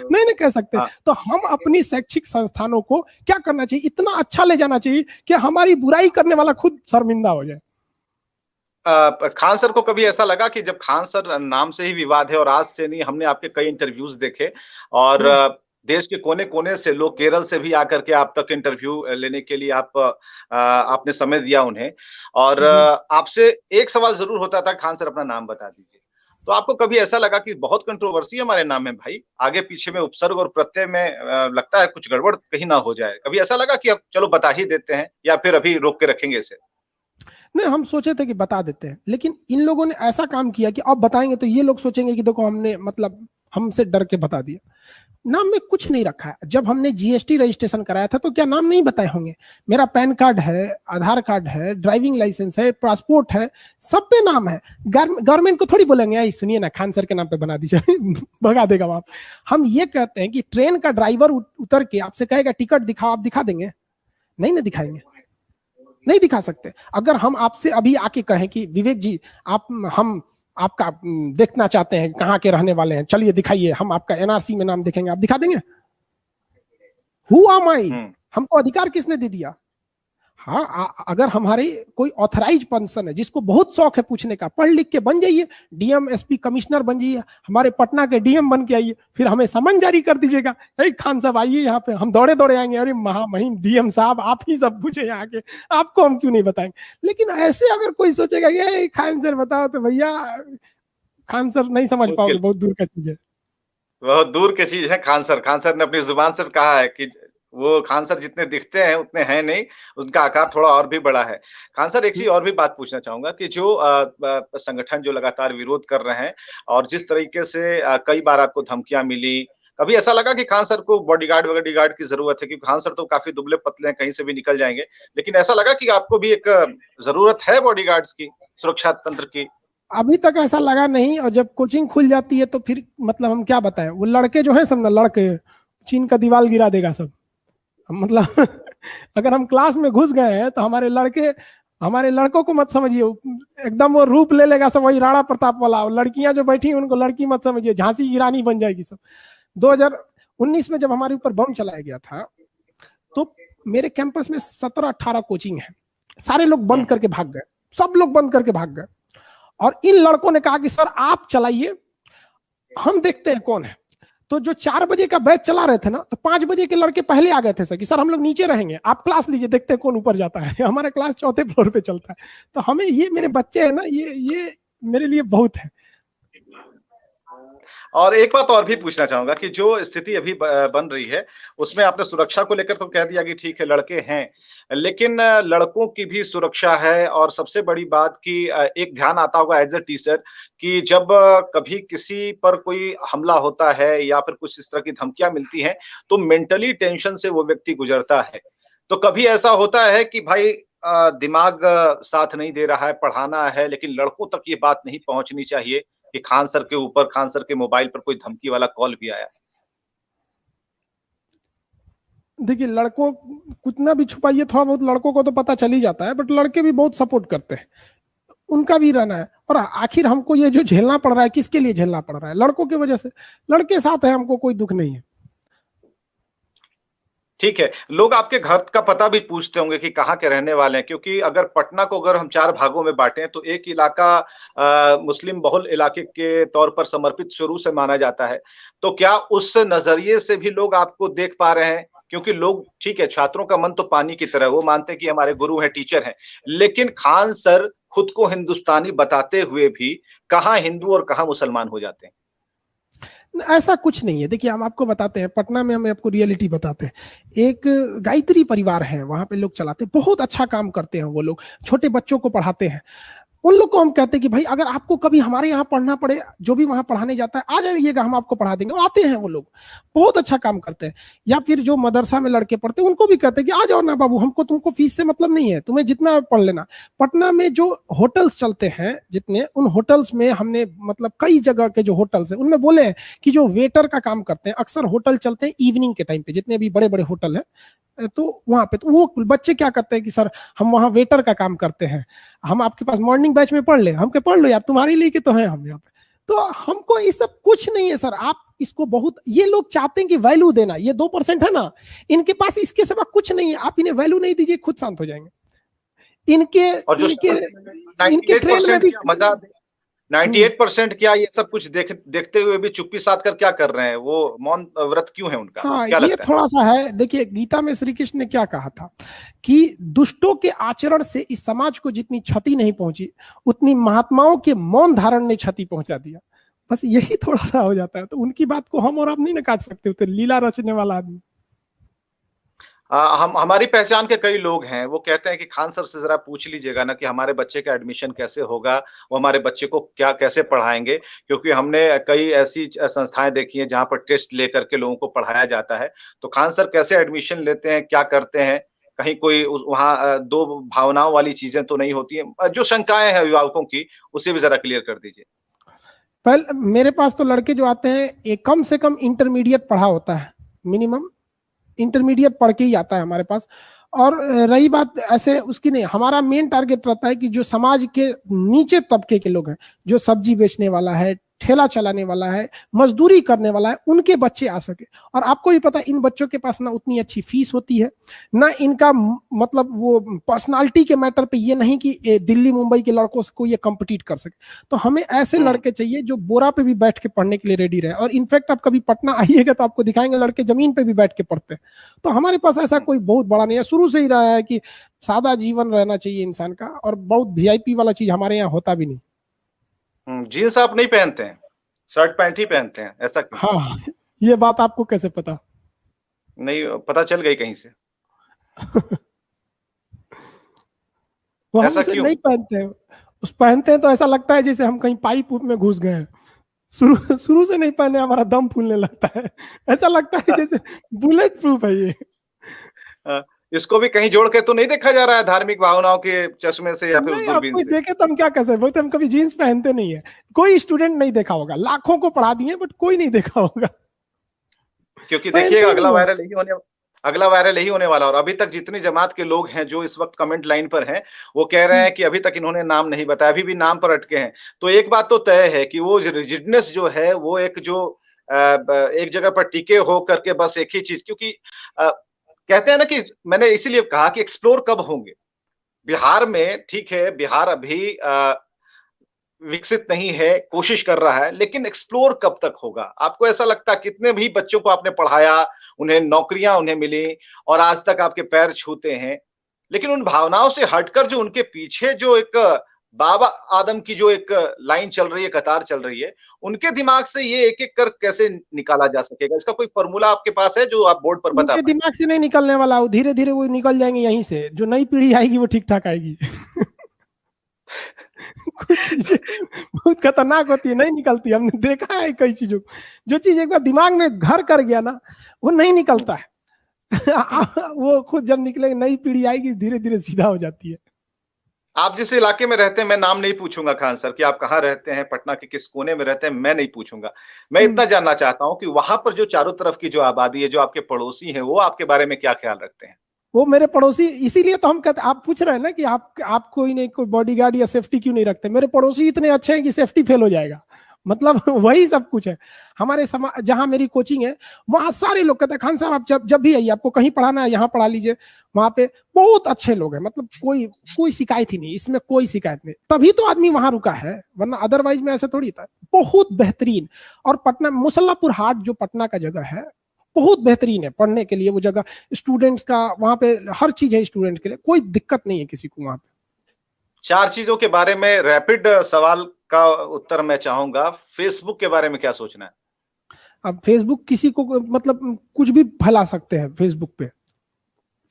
नहीं कह सकते। तो हम अपनी शैक्षिक संस्थानों को क्या करना चाहिए, इतना अच्छा ले जाना चाहिए कि हमारी बुराई करने वाला खुद शर्मिंदा हो जाए। खान सर को कभी ऐसा लगा कि जब खान सर नाम से ही विवाद है, और आज से नहीं, हमने आपके कई इंटरव्यूज देखे और देश के कोने कोने से लोग, केरल से भी आकर के आप तक इंटरव्यू लेने के लिए आपने समय दिया उन्हें, और आपसे एक सवाल जरूर होता था, खान सर अपना नाम बता दीजिए। तो आपको कभी ऐसा लगा कि बहुत कंट्रोवर्सी हमारे नाम में भाई, आगे पीछे में उपसर्ग और प्रत्यय में लगता है कुछ गड़बड़ कहीं ना हो जाए? कभी ऐसा लगा कि अब चलो बता ही देते हैं, या फिर अभी रोक के रखेंगे इसे? नहीं, हम सोचे थे कि बता देते हैं, लेकिन इन लोगों ने ऐसा काम किया कि अब बताएंगे तो ये लोग सोचेंगे कि देखो हमने मतलब हमसे डर के बता दिया। नाम में कुछ नहीं रखा है। जब हमने GST रजिस्ट्रेशन कराया था तो क्या नाम नहीं बताए होंगे? मेरा पैन कार्ड है, आधार कार्ड है, ड्राइविंग लाइसेंस है, पासपोर्ट है, सब पे नाम है। गवर्नमेंट को थोड़ी बोलेंगे आई सुनिए ना खान सर के नाम पे बना दीजिए भगा देगा वहां। हम ये कहते हैं कि ट्रेन का ड्राइवर उतर के आपसे कहेगा टिकट दिखाओ, आप दिखा देंगे? नहीं ना दिखाएंगे, नहीं दिखा सकते। अगर हम आपसे अभी आके कहें कि विवेक जी हम आपका देखना चाहते हैं कहाँ के रहने वाले हैं, चलिए दिखाइए, हम आपका NRC में नाम देखेंगे, आप दिखा देंगे? हु एम आई? हमको अधिकार किसने दे दिया? हाँ, अगर हमारे कोई ऑथराइज पर्सन है जिसको बहुत शौक है पूछने का, पढ़ लिख के बन जाइए, DM SP कमिश्नर बन जाइए, हमारे पटना के DM बन के आइए, फिर हमें समन जारी कर दीजिएगा, खान साहब आइए यहाँ पे, हम दौड़े दौड़े आएंगे, अरे महामहिम DM साहब आप ही सब पूछे यहाँ के, आपको हम क्यों नहीं बताएंगे। लेकिन ऐसे अगर कोई सोचेगा कि खान सर बताओ, तो भैया खान सर नहीं समझ पाओगे, बहुत दूर का चीज है, बहुत दूर की चीज है। खान सर ने अपनी जुबान से कहा है कि वो खान सर जितने दिखते हैं उतने हैं नहीं, उनका आकार थोड़ा और भी बड़ा है। खान सर, एक चीज और भी बात पूछना चाहूंगा कि जो संगठन जो लगातार विरोध कर रहे हैं, और जिस तरीके से कई बार आपको धमकियां मिली, कभी ऐसा लगा कि खान सर को बॉडीगार्ड की जरूरत है? क्योंकि खान सर तो काफी दुबले पतले हैं, कहीं से भी निकल जाएंगे, लेकिन ऐसा लगा कि आपको भी एक जरूरत है बॉडीगार्ड्स की, सुरक्षा तंत्र की? अभी तक ऐसा लगा नहीं, और जब कोचिंग खुल जाती है तो फिर मतलब हम क्या बताएं, वो लड़के जो है सब ना, लड़के चीन का दीवार गिरा देगा सब, मतलब अगर हम क्लास में घुस गए हैं तो हमारे लड़कों को मत समझिए, एकदम वो रूप ले लेगा सब, वही राणा प्रताप वाला। लड़कियां जो बैठी उनको लड़की मत समझिए, झांसी की रानी बन जाएगी सब। 2019 में जब हमारे ऊपर बम चलाया गया था तो मेरे कैंपस में 17-18 कोचिंग है, सारे लोग बंद करके भाग गए, सब लोग बंद करके भाग गए, और इन लड़कों ने कहा कि सर आप चलाइए, हम देखते हैं कौन है। तो जो 4 बजे का बैच चला रहे थे ना, तो 5 बजे के लड़के पहले आ गए थे सर कि सर हम लोग नीचे रहेंगे, आप क्लास लीजिए, देखते हैं कौन ऊपर जाता है। हमारा क्लास 4थे फ्लोर पे चलता है। तो हमें ये, मेरे बच्चे हैं ना, ये मेरे लिए बहुत है। और एक बात और भी पूछना चाहूंगा कि जो स्थिति अभी बन रही है उसमें आपने सुरक्षा को लेकर तो कह दिया कि ठीक है लड़के हैं, लेकिन लड़कों की भी सुरक्षा है। और सबसे बड़ी बात कि एक ध्यान आता होगा एज ए टीचर कि जब कभी किसी पर कोई हमला होता है या फिर कुछ इस तरह की धमकियां मिलती हैं तो मेंटली टेंशन से वो व्यक्ति गुजरता है। तो कभी ऐसा होता है कि भाई दिमाग साथ नहीं दे रहा है, पढ़ाना है, लेकिन लड़कों तक ये बात नहीं पहुंचनी चाहिए कि खान सर के ऊपर, खान सर के मोबाइल पर कोई धमकी वाला कॉल भी आया? देखिए, लड़कों कितना भी छुपाइए, थोड़ा बहुत लड़कों को तो पता चल ही जाता है, बट लड़के भी बहुत सपोर्ट करते हैं, उनका भी रहना है। और आखिर हमको ये जो झेलना पड़ रहा है, किसके लिए झेलना पड़ रहा है? लड़कों की वजह से। लड़के साथ है, हमको कोई दुख नहीं है। ठीक है, लोग आपके घर का पता भी पूछते होंगे कि कहाँ के रहने वाले हैं, क्योंकि अगर पटना को अगर हम 4 भागों में बाँटें तो एक इलाका मुस्लिम बहुल इलाके के तौर पर समर्पित शुरू से माना जाता है। तो क्या उस नज़रिए से भी लोग आपको देख पा रहे हैं? क्योंकि लोग ठीक है, छात्रों का मन तो पानी की तरह है, वो मानते हैं कि हमारे गुरु हैं, टीचर हैं। लेकिन खान सर खुद को हिंदुस्तानी बताते हुए भी कहाँ हिंदू और कहाँ मुसलमान हो जाते हैं? ऐसा कुछ नहीं है। देखिए हम आपको बताते हैं, पटना में हम आपको रियलिटी बताते हैं। एक गायत्री परिवार है, वहां पे लोग चलाते हैं, बहुत अच्छा काम करते हैं वो लोग, छोटे बच्चों को पढ़ाते हैं। उन लोग को हम कहते हैं कि भाई अगर आपको कभी हमारे यहाँ पढ़ना पड़े, जो भी वहां पढ़ाने जाता है आ जाइएगा, हम आपको पढ़ा देंगे। आते हैं वो लोग, बहुत अच्छा काम करते हैं। या फिर जो मदरसा में लड़के पढ़ते हैं उनको भी कहते हैं कि आ जाओ ना बाबू, हमको तुमको फीस से मतलब नहीं है, तुम्हें जितना पढ़ लेना। पटना में जो होटल्स चलते हैं जितने, उन होटल्स में हमने मतलब कई जगह के जो होटल्स हैं उनमें बोले हैं कि जो वेटर का काम करते हैं, अक्सर होटल चलते हैं इवनिंग के टाइम पे, जितने भी बड़े बड़े होटल है, तो वहां पे तो वो बच्चे क्या करते हैं कि सर हम वहाँ वेटर का काम करते हैं, हम आपके पास मॉर्निंग बैच में पढ़ ले। हम के पढ़ लो यार, तुम्हारे लिए के तो हैं हम यहाँ पे। तो हमको ये सब कुछ नहीं है सर। आप इसको बहुत, ये लोग चाहते हैं कि वैल्यू देना, ये 2% है ना, इनके पास इसके सिवा कुछ नहीं है। आप इन्हें वैल्यू नहीं दीजिए, खुद शांत हो जाएंगे। इनके और जो इनके 98% ट्रेन में भी मजा 98% क्या ये सब कुछ देखते हुए भी चुप्पी साध कर क्या कर रहे हैं? वो मौन व्रत क्यों है उनका? हाँ, क्या ये लगता है? थोड़ा सा है। देखिए गीता में श्री कृष्ण ने क्या कहा था कि दुष्टों के आचरण से इस समाज को जितनी क्षति नहीं पहुंची, उतनी महात्माओं के मौन धारण ने क्षति पहुंचा दिया। बस यही थोड़ा सा हो जाता है। तो उनकी बात को हम और आप नहीं ना काट सकते, तो लीला रचने वाला आदमी। हम हमारी पहचान के कई लोग हैं, वो कहते हैं कि खान सर से ज़रा पूछ लीजिएगा ना कि हमारे बच्चे का एडमिशन कैसे होगा, वो हमारे बच्चे को क्या कैसे पढ़ाएँगे? क्योंकि हमने कई ऐसी संस्थाएँ देखी हैं जहाँ पर टेस्ट लेकर के लोगों को पढ़ाया जाता है। तो खान सर कैसे एडमिशन लेते हैं, क्या करते हैं? कहीं कोई उस वहाँ 2 भावनाओं वाली चीज़ें तो नहीं होती हैं? जो शंकाएँ हैं अभिभावकों की, उसे भी ज़रा क्लियर कर दीजिए। पहले मेरे पास तो लड़के जो आते हैं, एक कम से कम इंटरमीडिएट पढ़ा होता है, मिनिमम इंटरमीडिएट पढ़ के ही आता है हमारे पास। और रही बात ऐसे उसकी नहीं, हमारा मेन टारगेट रहता है कि जो समाज के नीचे तबके के लोग हैं, जो सब्जी बेचने वाला है, ठेला चलाने वाला है, मजदूरी करने वाला है, उनके बच्चे आ सके। और आपको भी पता है इन बच्चों के पास ना उतनी अच्छी फीस होती है, ना इनका मतलब वो पर्सनालिटी के मैटर पे ये नहीं कि दिल्ली मुंबई के लड़कों को ये कम्पिटिट कर सके। तो हमें ऐसे लड़के चाहिए जो बोरा पे भी बैठ के पढ़ने के लिए रेडी रहे। और इनफैक्ट आप कभी पटना आइएगा तो आपको दिखाएंगे लड़के जमीन पे भी बैठ के पढ़ते हैं। तो हमारे पास ऐसा कोई बहुत बड़ा नहीं है, शुरू से ही रहा है कि सादा जीवन रहना चाहिए इंसान का, और बहुत वीआईपी वाला चीज हमारे यहाँ होता भी नहीं। जीन्स आप नहीं पहनते हैं, शर्ट पैंट ही पहनते हैं, ऐसा क्यों? हाँ, ये बात आपको कैसे पता? नहीं, पता चल गई कहीं से। वो हम ऐसा उसे क्यों? नहीं पहनते हैं। उस पहनते हैं तो ऐसा लगता है जैसे हम कहीं पाइप में घुस गए हैं। शुरू शुरू से नहीं पहने, हमारा दम फूलने लगता है। ऐसा लगता है जैसे बुलेट प्रूफ है ये। इसको भी कहीं जोड़ के तो नहीं देखा जा रहा है धार्मिक भावनाओं के चश्मे से या फिर उस नहीं, अब दूरबीन कोई से? देखे तो हम क्या कर सकते, बोलते हम कभी जीन्स पहनते नहीं है। कोई स्टूडेंट नहीं देखा होगा, लाखों को पढ़ा दिए बट कोई नहीं देखा होगा। क्योंकि देखिएगा अगला वायरल यही होने वाला। और अभी तक जितनी जमात के लोग हैं जो इस वक्त कमेंट लाइन पर हैं, वो कह रहे हैं कि अभी तक इन्होंने नाम नहीं बताया, अभी भी नाम पर अटके हैं। तो एक बात तो तय है कि वो रिजिडनेस जो है, वो एक जो एक जगह पर टिके हो करके बस एक ही चीज, क्योंकि कहते हैं ना कि मैंने इसीलिए कहा कि एक्सप्लोर कब होंगे। बिहार में ठीक है, बिहार अभी विकसित नहीं है, कोशिश कर रहा है, लेकिन एक्सप्लोर कब तक होगा? आपको ऐसा लगता है कितने भी बच्चों को आपने पढ़ाया, उन्हें नौकरियां उन्हें मिली और आज तक आपके पैर छूते हैं, लेकिन उन भावनाओं से हटकर जो उनके पीछे जो एक बाबा आदम की जो एक लाइन चल रही है, कतार चल रही है, उनके दिमाग से ये एक-एक कर कैसे निकाला जा सकेगा? इसका कोई फॉर्मूला आपके पास है जो आप बोर्ड पर बता उनके पाएं? दिमाग से नहीं निकलने वाला, धीरे धीरे वो निकल जाएंगे यहीं से। जो नई पीढ़ी आएगी वो ठीक ठाक आएगी। कुछ चीजें बहुत खतरनाक होती है, नहीं निकलती। हमने देखा है कई चीजों को, जो चीज एक बार दिमाग में घर कर गया ना, वो नहीं निकलता है। वो खुद जब निकलेगी, नई पीढ़ी आएगी, धीरे धीरे सीधा हो जाती है। आप जिस इलाके में रहते हैं, मैं नाम नहीं पूछूंगा खान सर कि आप कहाँ रहते हैं, पटना के किस कोने में रहते हैं, मैं नहीं पूछूंगा। मैं इतना जानना चाहता हूं कि वहां पर जो चारों तरफ की जो आबादी है, जो आपके पड़ोसी हैं, वो आपके बारे में क्या ख्याल रखते हैं? वो मेरे पड़ोसी, इसीलिए तो हम कहते, आप पूछ रहे हैं ना कि आप कोई नहीं, कोई बॉडीगार्ड या सेफ्टी क्यों नहीं रखते। मेरे पड़ोसी इतने अच्छे हैं कि सेफ्टी फेल हो जाएगा। मतलब वही सब कुछ है हमारे समाज। जहां मेरी कोचिंग है वहां सारे लोग कहते हैं खान साहब आप जब भी आइए, आपको कहीं पढ़ाना है यहाँ पढ़ा लीजिए। वहां पे बहुत अच्छे लोग हैं, मतलब कोई कोई शिकायत ही नहीं, इसमें कोई शिकायत नहीं, तभी तो आदमी वहां रुका है, वरना अदरवाइज में ऐसा थोड़ी था। बहुत बेहतरीन। और पटना मुसल्लापुर हाट जो पटना का जगह है बहुत बेहतरीन है पढ़ने के लिए वो जगह। स्टूडेंट्स का वहां पे हर चीज है, स्टूडेंट के लिए कोई दिक्कत नहीं है किसी को वहां पे। 4 चीजों के बारे में रैपिड सवाल का उत्तर मैं चाहूंगा। फेसबुक के बारे में क्या सोचना है? अब फेसबुक किसी को मतलब कुछ भी फैला सकते हैं फेसबुक पे।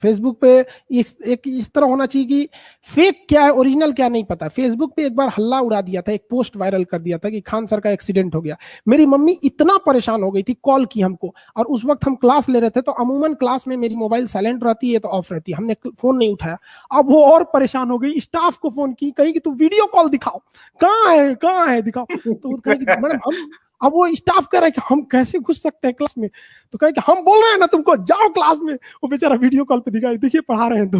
फेसबुक पे एक इस तरह होना चाहिए कि फेक क्या है ओरिजिनल क्या नहीं पता। फेसबुक पे एक बार हल्ला उड़ा दिया था, एक पोस्ट वायरल कर दिया था कि खान सर का एक्सीडेंट हो गया। मेरी मम्मी इतना परेशान हो गई थी, कॉल की हमको, और उस वक्त हम क्लास ले रहे थे, तो अमूमन क्लास में मेरी मोबाइल साइलेंट रहती है तो ऑफ रहती है, हमने फोन नहीं उठाया। अब वो और परेशान हो गई, स्टाफ को फोन की, कही कि तू वीडियो कॉल दिखाओ, कहाँ है दिखाओ। तो कहेगी मैडम हम, अब वो स्टाफ कह रहा है कि हम कैसे घुस सकते हैं क्लास में, तो कहे कि हम बोल रहे हैं ना तुमको जाओ क्लास में। वो बेचारा वीडियो कॉल पे दिखाई, देखिए पढ़ा रहे हैं। तो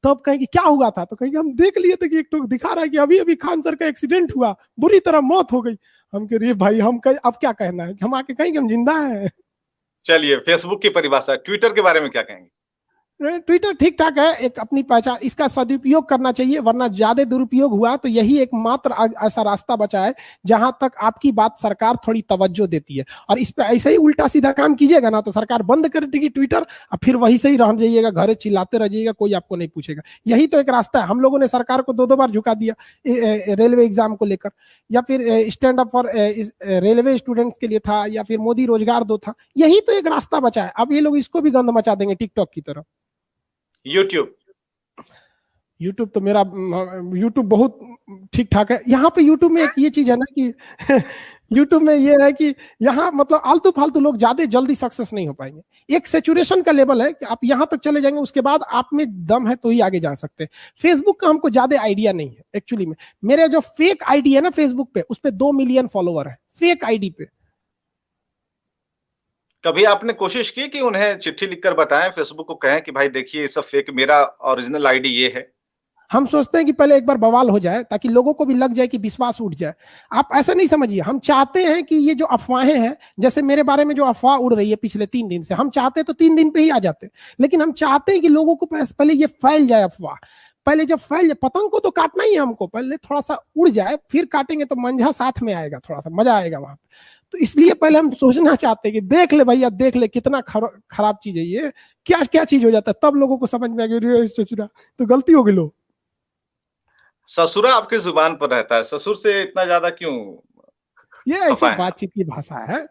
तब कहें कि क्या हुआ था, तो कहेंगे हम देख लिए थे कि एक तो दिखा रहा है कि अभी अभी खान सर का एक्सीडेंट हुआ, बुरी तरह मौत हो गई। हम कह रहे भाई हम अब क्या कहना है, हम आके कहेंगे हम जिंदा है। चलिए, फेसबुक की परिभाषा। ट्विटर के बारे में क्या कहेंगे? ट्विटर ठीक ठाक है, एक अपनी पहचान, इसका सदुपयोग करना चाहिए, वरना ज्यादा दुरुपयोग हुआ तो यही एक मात्र ऐसा रास्ता बचा है जहां तक आपकी बात सरकार थोड़ी तवज्जो देती है। और इस पे ऐसे ही उल्टा सीधा काम कीजिएगा ना तो सरकार बंद कर देगी ट्विटर, और फिर वही से ही रह जाइएगा, घर चिल्लाते रह जाइएगा, कोई आपको नहीं पूछेगा। यही तो एक रास्ता है। हम लोगों ने सरकार को 2-2 बार झुका दिया रेलवे एग्जाम को लेकर, या फिर stand up for railway students के लिए था, या फिर मोदी रोजगार दो था। यही तो एक रास्ता बचा है। अब ये लोग इसको भी गंद मचा देंगे टिकटॉक की तरह। यूट्यूब तो मेरा यूट्यूब बहुत ठीक ठाक है। यहाँ पे यूट्यूब में एक ये चीज है ना कि यूट्यूब में ये है कि यहाँ मतलब आलतू फालतू लोग ज्यादा जल्दी सक्सेस नहीं हो पाएंगे। एक सेचुरेशन का लेवल है कि आप यहाँ तक चले जाएंगे, उसके बाद आप में दम है तो ही आगे जा सकते हैं। फेसबुक का हमको ज्यादा आइडिया नहीं है एक्चुअली में। मेरे जो फेक आईडी है ना फेसबुक पे, उस पे 2 मिलियन फॉलोवर है फेक आईडी पे। कभी आपने कोशिश की कि उन्हें चिट्ठी लिखकर बताएं, फेसबुक को कहें कि भाई देखिए ये सब फेक, मेरा ओरिजिनल आईडी ये है? हम सोचते हैं कि पहले एक बार बवाल हो जाए ताकि लोगों को भी लग जाए कि विश्वास उठ जाए। आप ऐसा नहीं समझिए, हम चाहते हैं कि ये जो अफवाहें हैं, जैसे मेरे बारे में जो अफवाह उड़ रही है पिछले 3 दिन से, हम चाहते तो 3 दिन पे ही आ जाते, लेकिन हम चाहते हैं कि लोगों को पहले ये फैल जाए अफवाह। पहले जब फैल जाए, पतंग को तो काटना ही है हमको, पहले थोड़ा सा उड़ जाए फिर काटेंगे तो मंझा साथ में आएगा, थोड़ा सा मजा आएगा वहां। तो इसलिए पहले हम सोचना चाहते हैं कि देख ले भैया, देख ले कितना खराब चीज है ये, क्या क्या चीज हो जाता है, तब लोगों को समझ में आ गया तो गलती हो गई। लो ससुरा आपकी जुबान पर रहता है, ससुर से इतना ज्यादा क्यों? ये ऐसे बातचीत की भाषा है,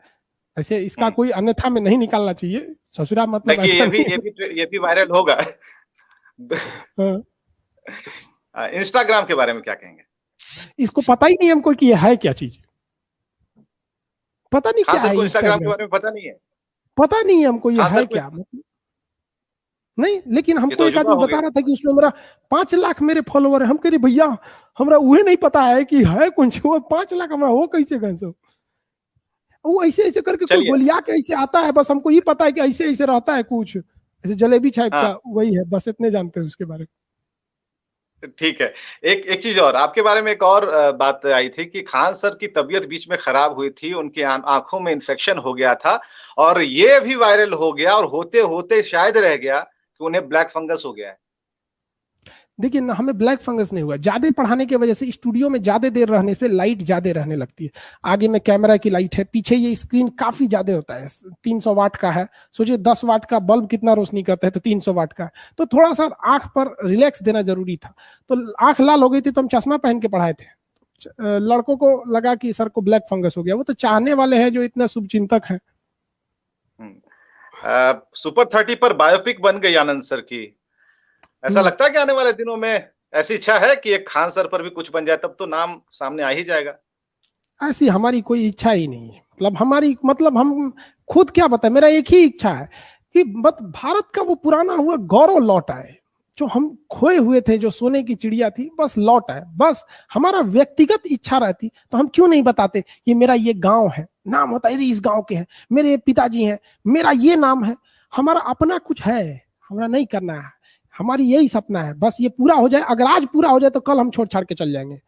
ऐसे इसका कोई अन्यथा में नहीं निकालना चाहिए। ससुरा मतलब देखिए ये भी वायरल होगा। इंस्टाग्राम के बारे में क्या कहेंगे? इसको पता ही नहीं हमको कि ये है क्या चीज, पता नहीं क्या है। इंस्टाग्राम के बारे में पता नहीं है, पता नहीं है हमको ये है क्या, मतलब नहीं। लेकिन हमको तो एक आदमी बता रहा था कि उसमें मेरा 5 लाख मेरे फॉलोवर है। हम कह रहे भैया हमरा वह नहीं पता है कि है कौन सी, वो 5 लाख हमारा हो कैसे गए सब। वो ऐसे ऐसे करके कोई गोलिया के ऐसे आता है, बस हमको ये पता है कि ऐसे ऐसे रहता है कुछ ऐसे जलेबी टाइप का, वही है, बस इतने जानते हैं उसके बारे में। ठीक है। एक चीज और आपके बारे में, एक और बात आई थी कि खान सर की तबीयत बीच में खराब हुई थी, उनकी आंखों में इन्फेक्शन हो गया था, और ये भी वायरल हो गया, और होते होते शायद रह गया कि उन्हें ब्लैक फंगस हो गया है। देखिए ना, हमें ब्लैक फंगस नहीं हुआ। ज्यादा पढ़ाने की वजह से स्टूडियो में ज्यादा देर रहने से लाइट ज्यादा रहने लगती है। आगे में कैमरा की लाइट है, पीछे ये स्क्रीन काफी ज्यादा होता है, 300 वाट का है। सोचिए 10 वाट का बल्ब कितना रोशनी करता है, तो 300 वाट का है। तो थोड़ा सा आंख पर रिलैक्स देना जरूरी था, तो आंख लाल हो गई थी, तो हम चश्मा पहन के पढ़ाए थे। लड़कों को लगा कि सर को ब्लैक फंगस हो गया। वो तो चाहने वाले हैं जो इतना शुभचिंतक है। सुपर 30 पर बायोपिक बन गई आनंद सर की। ऐसा लगता है कि आने वाले दिनों में ऐसी इच्छा है कि एक खान सर पर भी कुछ बन जाए, तब तो नाम सामने आ ही जाएगा? ऐसी हमारी कोई इच्छा ही नहीं है। मतलब हम खुद क्या बताएं, मेरा एक ही इच्छा है कि बस भारत का वो पुराना हुआ गौरव लौट आए, जो हम खोए हुए थे, जो सोने की चिड़िया थी, बस लौट आए। बस हमारा व्यक्तिगत इच्छा रहती तो हम क्यों नहीं बताते कि मेरा ये गांव है, नाम होता है इस गांव के हैं, मेरे पिताजी हैं, मेरा ये नाम है, हमारा अपना कुछ है, हमारा नहीं करना है। हमारी यही सपना है, बस ये पूरा हो जाए। अगर आज पूरा हो जाए तो कल हम छोड़ छाड़ के चल जाएंगे।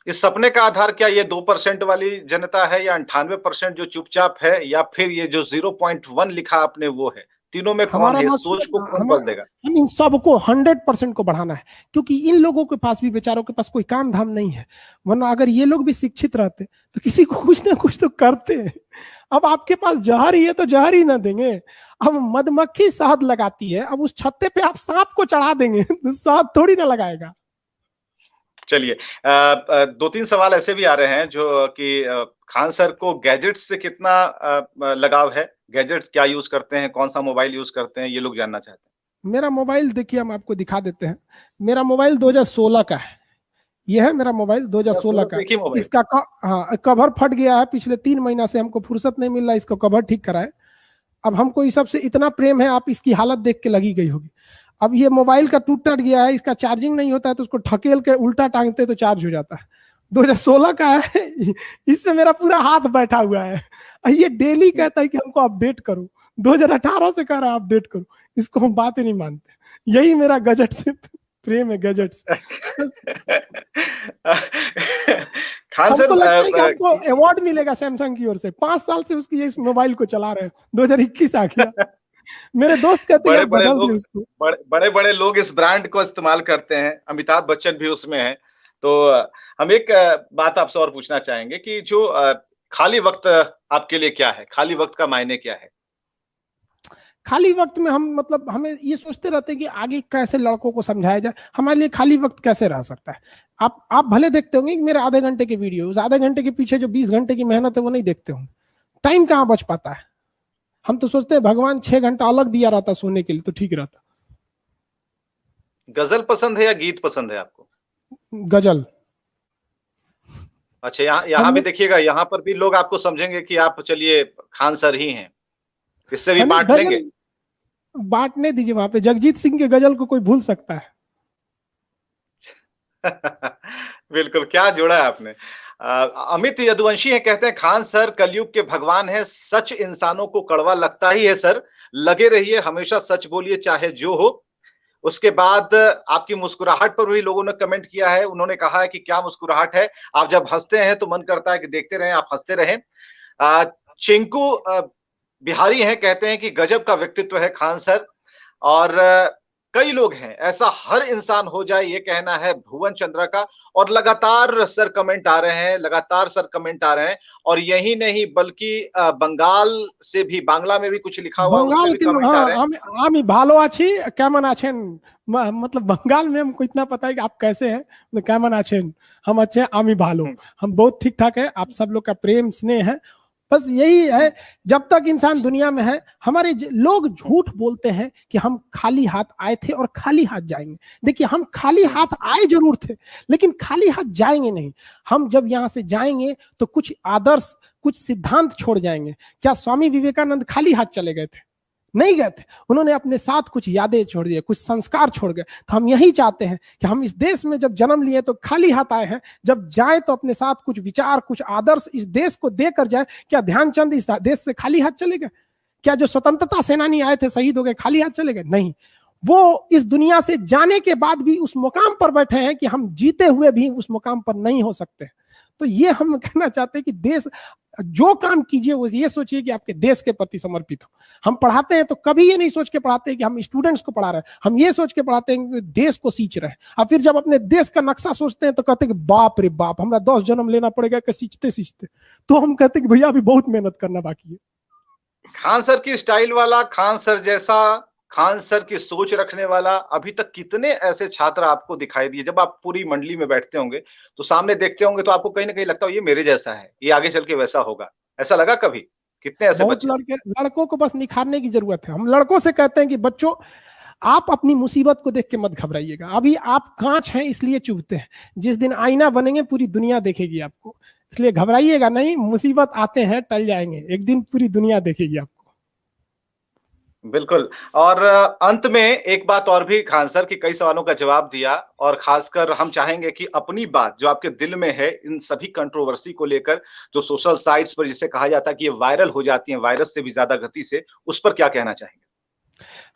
इस सपने का आधार क्या ये 2% वाली जनता है या 98% जो चुपचाप है या फिर ये जो 0.1 लिखा आपने वो है? तीनों में कौन हमारा है? इस सोच को मकसद कौन बदल देगा? हम इन सबको 100% को बढ़ाना है, क्योंकि इन लोगों के पास भी, बेचारों के पास कोई काम धाम नहीं है। वरना अगर ये लोग भी शिक्षित रहते तो किसी को कुछ ना कुछ तो करते। अब आपके पास जहर ही है तो जहर ही ना देंगे। अब मधुमक्खी शहद लगाती है, अब उस छत्ते पे आप सांप को चढ़ा देंगे तो शहद थोड़ी ना लगाएगा। चलिए, 2-3 सवाल ऐसे भी आ रहे हैं जो कि खान सर को गैजेट्स से कितना लगाव है? गैजेट्स क्या यूज़ करते हैं? कौन-सा मोबाइल यूज़ करते हैं? ये लोग जानना चाहते हैं। मेरा मोबाइल देखिए, हम आपको दिखा देते हैं। मेरा मोबाइल 2016 का है। यह है मेरा मोबाइल 2016 का। इसका हाँ, कवर फट गया है। पिछले 3 महीना से हमको फुर्सत नहीं मिल रहा इसको कवर ठीक कराए। अब हमको इस सबसे इतना प्रेम है, आप इसकी हालत देख के लगी गई होगी। अब ये मोबाइल का टूट गया है, इसका चार्जिंग नहीं होता है तो उसको ठकेल के उल्टा टांगते तो चार्ज हो जाता है। 2016 का है, इसमें मेरा पूरा हाथ बैठा हुआ है। ये डेली कहता है कि हमको अपडेट करो। 2018 से कह रहा है अपडेट करो, इसको हम बात ही नहीं मानते। यही मेरा गजट से प्रेम है, गजट से। खान सर, हमको लगता है कि हमको अवार्ड मिलेगा सैमसंग की ओर से। 5 साल से उसकी इस मोबाइल को चला रहे हैं, 2021 आ गया। मेरे दोस्त कहते हैं बड़े बड़े लोग इस ब्रांड को इस्तेमाल करते हैं। अमिताभ बच्चन भी उसमें है। तो हम एक बात आपसे और पूछना चाहेंगे कि जो खाली वक्त आपके लिए क्या है? खाली वक्त का मायने क्या है? खाली वक्त में हम मतलब हमें ये सोचते रहते हैं कि आगे कैसे लड़कों को समझाया जाए। हमारे लिए खाली वक्त कैसे रह सकता है? आप भले देखते होंगे कि मेरे आधे घंटे के वीडियो, उस आधे घंटे के पीछे जो 20 घंटे की मेहनत है वो नहीं देखते होंगे। टाइम कहाँ बच पाता है? हम तो सोचते हैं भगवान 6 घंटा अलग दिया रहता सोने के लिए तो ठीक रहता। गजल पसंद है या गीत पसंद है आपको? गजल। अच्छा, यहाँ भी देखिएगा, यहाँ पर भी लोग आपको समझेंगे कि आप चलिए खान सर ही हैं। इससे भी बांट लेंगे। बांटने दीजिए, वहां पे जगजीत सिंह के गजल को कोई भूल सकता है? बिल्कुल, क्या जोड़ा है आपने। अमित यदुवंशी है, कहते हैं खान सर कलयुग के भगवान है। सच इंसानों को कड़वा लगता ही है सर। लगे रहिए, हमेशा सच बोलिए चाहे जो हो। उसके बाद आपकी मुस्कुराहट पर भी लोगों ने कमेंट किया है। उन्होंने कहा है कि क्या मुस्कुराहट है, आप जब हंसते हैं तो मन करता है कि देखते रहें, आप हंसते रहें। चिंकू बिहारी हैं, कहते हैं कि गजब का व्यक्तित्व है खान सर। और कई लोग हैं, ऐसा हर इंसान हो जाए, ये कहना है भुवन चंद्रा का। और लगातार सर कमेंट आ रहे हैं, लगातार सर कमेंट आ रहे हैं। और यही नहीं बल्कि बंगाल से भी, बांग्ला में भी कुछ लिखा हुआ, उसमें भी कमेंट आ रहे हैं। आमी भालो आछी कैमन आछेन, मतलब बंगाल में हमको इतना पता है कि आप कैसे हैं। कैमन आछेन, हम अच्छे हैं, आमी भालो, हम बहुत ठीक ठाक है। आप सब लोग का प्रेम स्नेह है, बस यही है। जब तक इंसान दुनिया में है, हमारे लोग झूठ बोलते हैं कि हम खाली हाथ आए थे और खाली हाथ जाएंगे। देखिए, हम खाली हाथ आए जरूर थे, लेकिन खाली हाथ जाएंगे नहीं। हम जब यहाँ से जाएंगे तो कुछ आदर्श, कुछ सिद्धांत छोड़ जाएंगे। क्या स्वामी विवेकानंद खाली हाथ चले गए थे? नहीं गए थे। उन्होंने अपने साथ कुछ यादें छोड़ दिए, कुछ संस्कार छोड़ गए। तो हम यही चाहते हैं कि हम इस देश में जब जन्म लिए तो खाली हाथ आए हैं, जब जाए तो अपने साथ कुछ विचार, कुछ आदर्श इस देश को देकर जाए। क्या ध्यानचंद इस देश से खाली हाथ चले गए? क्या जो स्वतंत्रता सेनानी आए थे, शहीद हो गए, खाली हाथ चले गए? नहीं। वो इस दुनिया से जाने के बाद भी उस मुकाम पर बैठे हैं कि हम जीते हुए भी उस मुकाम पर नहीं हो सकते। तो ये हम कहना चाहते हैं कि देश, जो काम कीजिए वो ये सोचिए कि आपके देश के प्रति समर्पित हो। हम पढ़ाते हैं तो कभी ये नहीं सोच के पढ़ाते हैं कि हम स्टूडेंट्स को पढ़ा रहे हैं, हम ये सोच के पढ़ाते हैं कि देश को सींच रहे हैं। और फिर जब अपने देश का नक्शा सोचते हैं तो कहते हैं कि बाप रे बाप, हमारा 10 जन्म लेना पड़ेगा कि सींचते सींचते। तो हम कहते हैं कि भैया अभी बहुत मेहनत करना बाकी है। खान सर की स्टाइल वाला, खान सर जैसा, खान सर की सोच रखने वाला अभी तक कितने ऐसे छात्र आपको दिखाई दिए? जब आप पूरी मंडली में बैठते होंगे तो सामने देखते होंगे तो आपको कहीं ना कहीं लगता हो ये मेरे जैसा है, ये आगे चल के वैसा होगा। ऐसा लगा कभी? कितने ऐसे बहुत बच्चे? लड़कों को बस निखारने की जरूरत है। हम लड़कों से कहते हैं कि बच्चों, आप अपनी मुसीबत को देख के मत घबराइएगा। अभी आप कांच हैं इसलिए चुभते हैं, जिस दिन आईना बनेंगे पूरी दुनिया देखेगी आपको। इसलिए घबराइएगा नहीं, मुसीबत आते हैं टल जाएंगे, एक दिन पूरी दुनिया देखेगी आपको। बिल्कुल। और अंत में एक बात और भी, खान सर की कई सवालों का जवाब दिया, और खासकर हम चाहेंगे कि अपनी बात जो आपके दिल में है इन सभी कंट्रोवर्सी को लेकर, जो सोशल साइट्स पर जिसे कहा जाता है कि ये वायरल हो जाती हैं वायरस से भी ज्यादा गति से, उस पर क्या कहना चाहेंगे?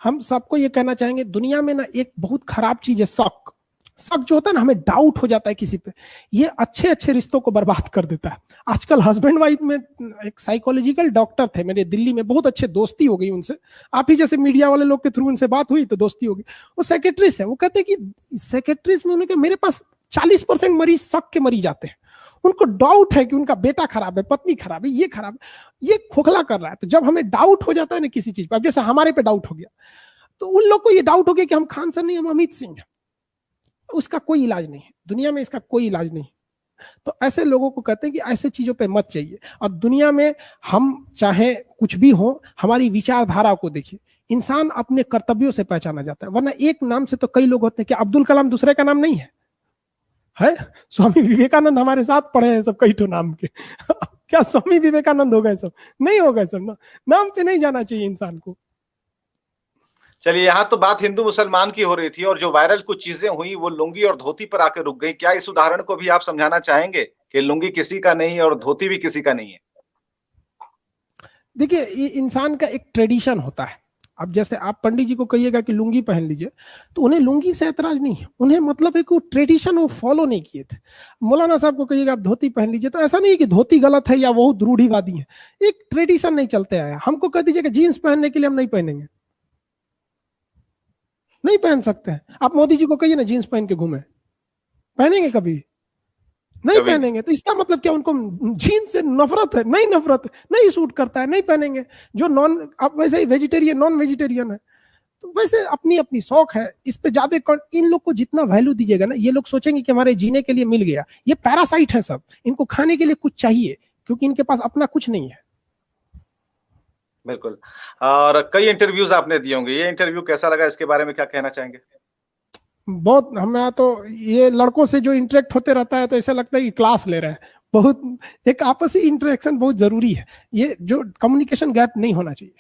हम सबको ये कहना चाहेंगे, दुनिया में ना एक बहुत खराब चीज है, शक। शक जो होता है ना, हमें डाउट हो जाता है किसी पे, ये अच्छे अच्छे रिश्तों को बर्बाद कर देता है। आजकल हस्बैंड वाइफ में, एक साइकोलॉजिकल डॉक्टर थे मेरे दिल्ली में, बहुत अच्छे दोस्ती हो गई उनसे, आप ही जैसे मीडिया वाले लोग के थ्रू उनसे बात हुई तो दोस्ती हो गई। वो सेक्रेटरीज है, वो कहते हैं कि सेक्रेटरीज में उन्होंने कहा मेरे पास 40% मरीज शक के मरीज आते हैं, उनको डाउट है कि उनका बेटा खराब है, पत्नी खराब है, ये खराब है, ये खोखला कर रहा है। तो जब हमें डाउट हो जाता है ना किसी चीज पर, जैसे हमारे पे डाउट हो गया, तो उन लोग को ये डाउट हो गया कि हम खान सर नहीं, हम अमित सिंह हैं, उसका कोई इलाज नहीं है दुनिया में, इसका कोई इलाज नहीं। तो ऐसे लोगों को कहते हैं कि ऐसे चीजों पे मत चाहिए। और दुनिया में हम चाहे कुछ भी हो, हमारी विचारधारा को देखिए, इंसान अपने कर्तव्यों से पहचाना जाता है, वरना एक नाम से तो कई लोग होते हैं। क्या अब्दुल कलाम दूसरे का नाम नहीं है? है स्वामी विवेकानंद हमारे साथ पढ़े हैं सब कई तो नाम के क्या स्वामी विवेकानंद हो गए सब? नहीं हो गए सब ना, नाम पे नहीं जाना चाहिए इंसान को। चलिए, यहाँ तो बात हिंदू मुसलमान की हो रही थी, और जो वायरल कुछ चीजें हुई वो लुंगी और धोती पर आकर रुक गई। क्या इस उदाहरण को भी आप समझाना चाहेंगे कि लुंगी किसी का नहीं है और धोती भी किसी का नहीं है? देखिए, ये इंसान का एक ट्रेडिशन होता है। अब जैसे आप पंडित जी को कहिएगा कि लुंगी पहन लीजिए, तो उन्हें लुंगी से ऐतराज नहीं है, उन्हें मतलब है कि वो ट्रेडिशन वो फॉलो नहीं किए थे। मौलाना साहब को कहिएगा आप धोती पहन लीजिए, तो ऐसा नहीं है कि धोती गलत है या वो रूढ़िवादी है, एक ट्रेडिशन नहीं चलते आया। हमको कह दीजिएगा जीन्स पहनने के लिए, हम नहीं पहनेंगे, नहीं पहन सकते हैं। आप मोदी जी को कहिए ना जीन्स पहन के घूमे, पहनेंगे कभी? नहीं पहनेंगे। तो इसका मतलब क्या, उनको जीन्स से नफरत है? नहीं, नफरत है, नहीं सूट करता है, नहीं पहनेंगे। जो नॉन, अब वैसे ही वेजिटेरियन, नॉन वेजिटेरियन है, तो वैसे अपनी अपनी शौक है, इस पे ज्यादा इन लोग को जितना वैल्यू दीजिएगा ना, ये लोग सोचेंगे कि हमारे जीने के लिए मिल गया। ये पैरासाइट है सब, इनको खाने के लिए कुछ चाहिए, क्योंकि इनके पास अपना कुछ नहीं है। बिल्कुल। और कई इंटरव्यूज आपने दिए होंगे, ये इंटरव्यू कैसा लगा, इसके बारे में क्या कहना चाहेंगे? बहुत, हमें तो ये लड़कों से जो इंटरेक्ट होते रहता है तो ऐसा लगता है कि क्लास ले रहे हैं। बहुत एक आपसी इंटरेक्शन बहुत जरूरी है, ये जो कम्युनिकेशन गैप नहीं होना चाहिए।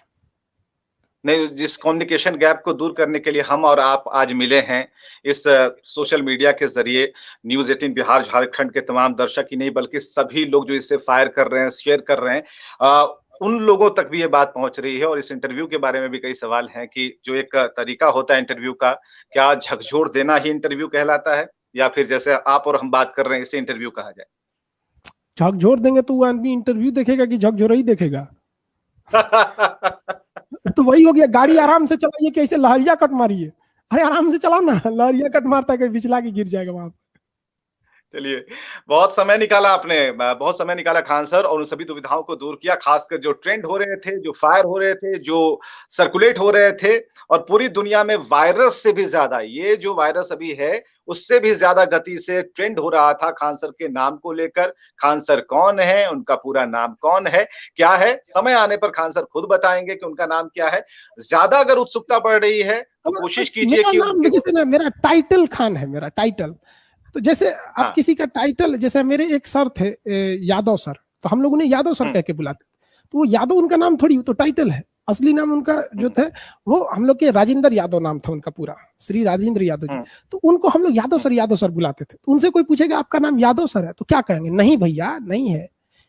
नहीं, जिस कम्युनिकेशन गैप को दूर करने के लिए हम और आप आज मिले हैं, इस सोशल मीडिया के जरिए, न्यूज़ 18 बिहार झारखंड के तमाम दर्शक ही नहीं बल्कि सभी लोग जो इसे फायर कर रहे हैं, शेयर कर रहे हैं, उन लोगों तक भी ये बात पहुंच रही है। और इस इंटरव्यू के बारे में भी कई सवाल हैं कि जो एक तरीका होता है इंटरव्यू का, क्या झकझोर देना ही इंटरव्यू कहलाता है, या फिर जैसे आप और हम बात कर रहे हैं इसे इंटरव्यू कहा जाए? झकझोर देंगे तो वो आदमी इंटरव्यू देखेगा कि झकझोर ही देखेगा? तो वही हो गया, गाड़ी आराम से चलाइए, कैसे लहरिया कट मारिए। अरे आराम से चलाओ ना, लहरिया कट मारता है, बिचला के गिर जाएगा वहां। चलिए, बहुत समय निकाला आपने, बहुत समय निकाला खान सर, और उन सभी दुविधाओं को दूर किया, खासकर जो ट्रेंड हो रहे थे, जो फायर हो रहे थे, जो सर्कुलेट हो रहे थे, और पूरी दुनिया में वायरस से भी ज्यादा, ये जो वायरस अभी है उससे भी ज्यादा गति से ट्रेंड हो रहा था खान सर के नाम को लेकर। खान सर कौन है, उनका पूरा नाम कौन है, क्या है, समय आने पर खान सर खुद बताएंगे कि उनका नाम क्या है। ज्यादा अगर उत्सुकता बढ़ रही है तो कोशिश कीजिए कि जैसे ना मेरा टाइटल खान है, मेरा टाइटल, तो जैसे आप किसी का टाइटल, जैसे मेरे एक सर थे यादव सर, तो हम लोग उन्हें यादव सर कह के बुलाते, तो वो यादव उनका नाम थोड़ी, तो टाइटल है। असली नाम उनका जो थे वो हम लोग के राजेंद्र यादव नाम था उनका पूरा, श्री राजेंद्र यादव जी। तो उनको हम लोग यादव सर बुलाते थे। तो उनसे कोई पूछेगा आपका नाम यादव सर है, तो क्या कहेंगे? नहीं भैया, नहीं है,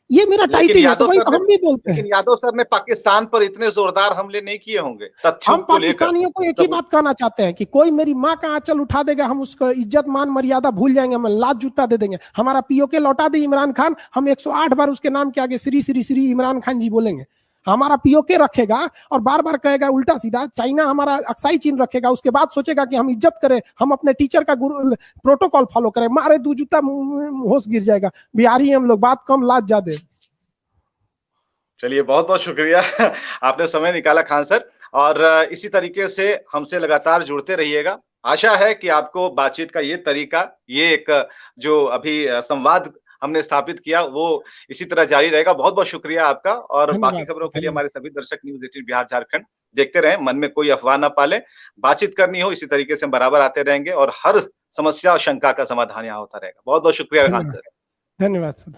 ये मेरा टाइटल है। तो भाई हम भी बोलते हैं। लेकिन यादव सर ने पाकिस्तान पर इतने जोरदार हमले नहीं किए होंगे तथ्यों हम पाकिस्तानियों को एक ही बात कहना चाहते हैं कि कोई मेरी माँ का आंचल उठा देगा, हम उसका इज्जत मान मर्यादा भूल जाएंगे, हम लात जूता दे देंगे। हमारा पीओके लौटा दे इमरान खान, हम 108 बार उसके नाम के आगे श्री श्री श्री इमरान खान जी बोलेंगे। हमारा पीओके रखेगा और बार बार कहेगा उल्टा सीधा। चाइना हमारा अक्साई चीन रखेगा, उसके बाद सोचेगा कि हम इज्जत करें, हम अपने टीचर का प्रोटोकॉल फॉलो करें। मारे दू जूता होश गिर जाएगा। बिहारी हम लोग, बात कम लात ज्यादा। चलिए, बहुत बहुत शुक्रिया आपने समय निकाला खान सर, और इसी तरीके से हमसे लगातार जुड़ते रहिएगा। आशा है कि आपको बातचीत का ये तरीका, ये एक जो अभी संवाद हमने स्थापित किया, वो इसी तरह जारी रहेगा। बहुत बहुत शुक्रिया आपका, और बाकी खबरों के लिए हमारे सभी दर्शक न्यूज़ 18 बिहार झारखंड देखते रहें, मन में कोई अफवाह ना पाले। बातचीत करनी हो इसी तरीके से हम बराबर आते रहेंगे, और हर समस्या और शंका का समाधान यहाँ होता रहेगा। बहुत बहुत शुक्रिया खान सर। धन्यवाद सर।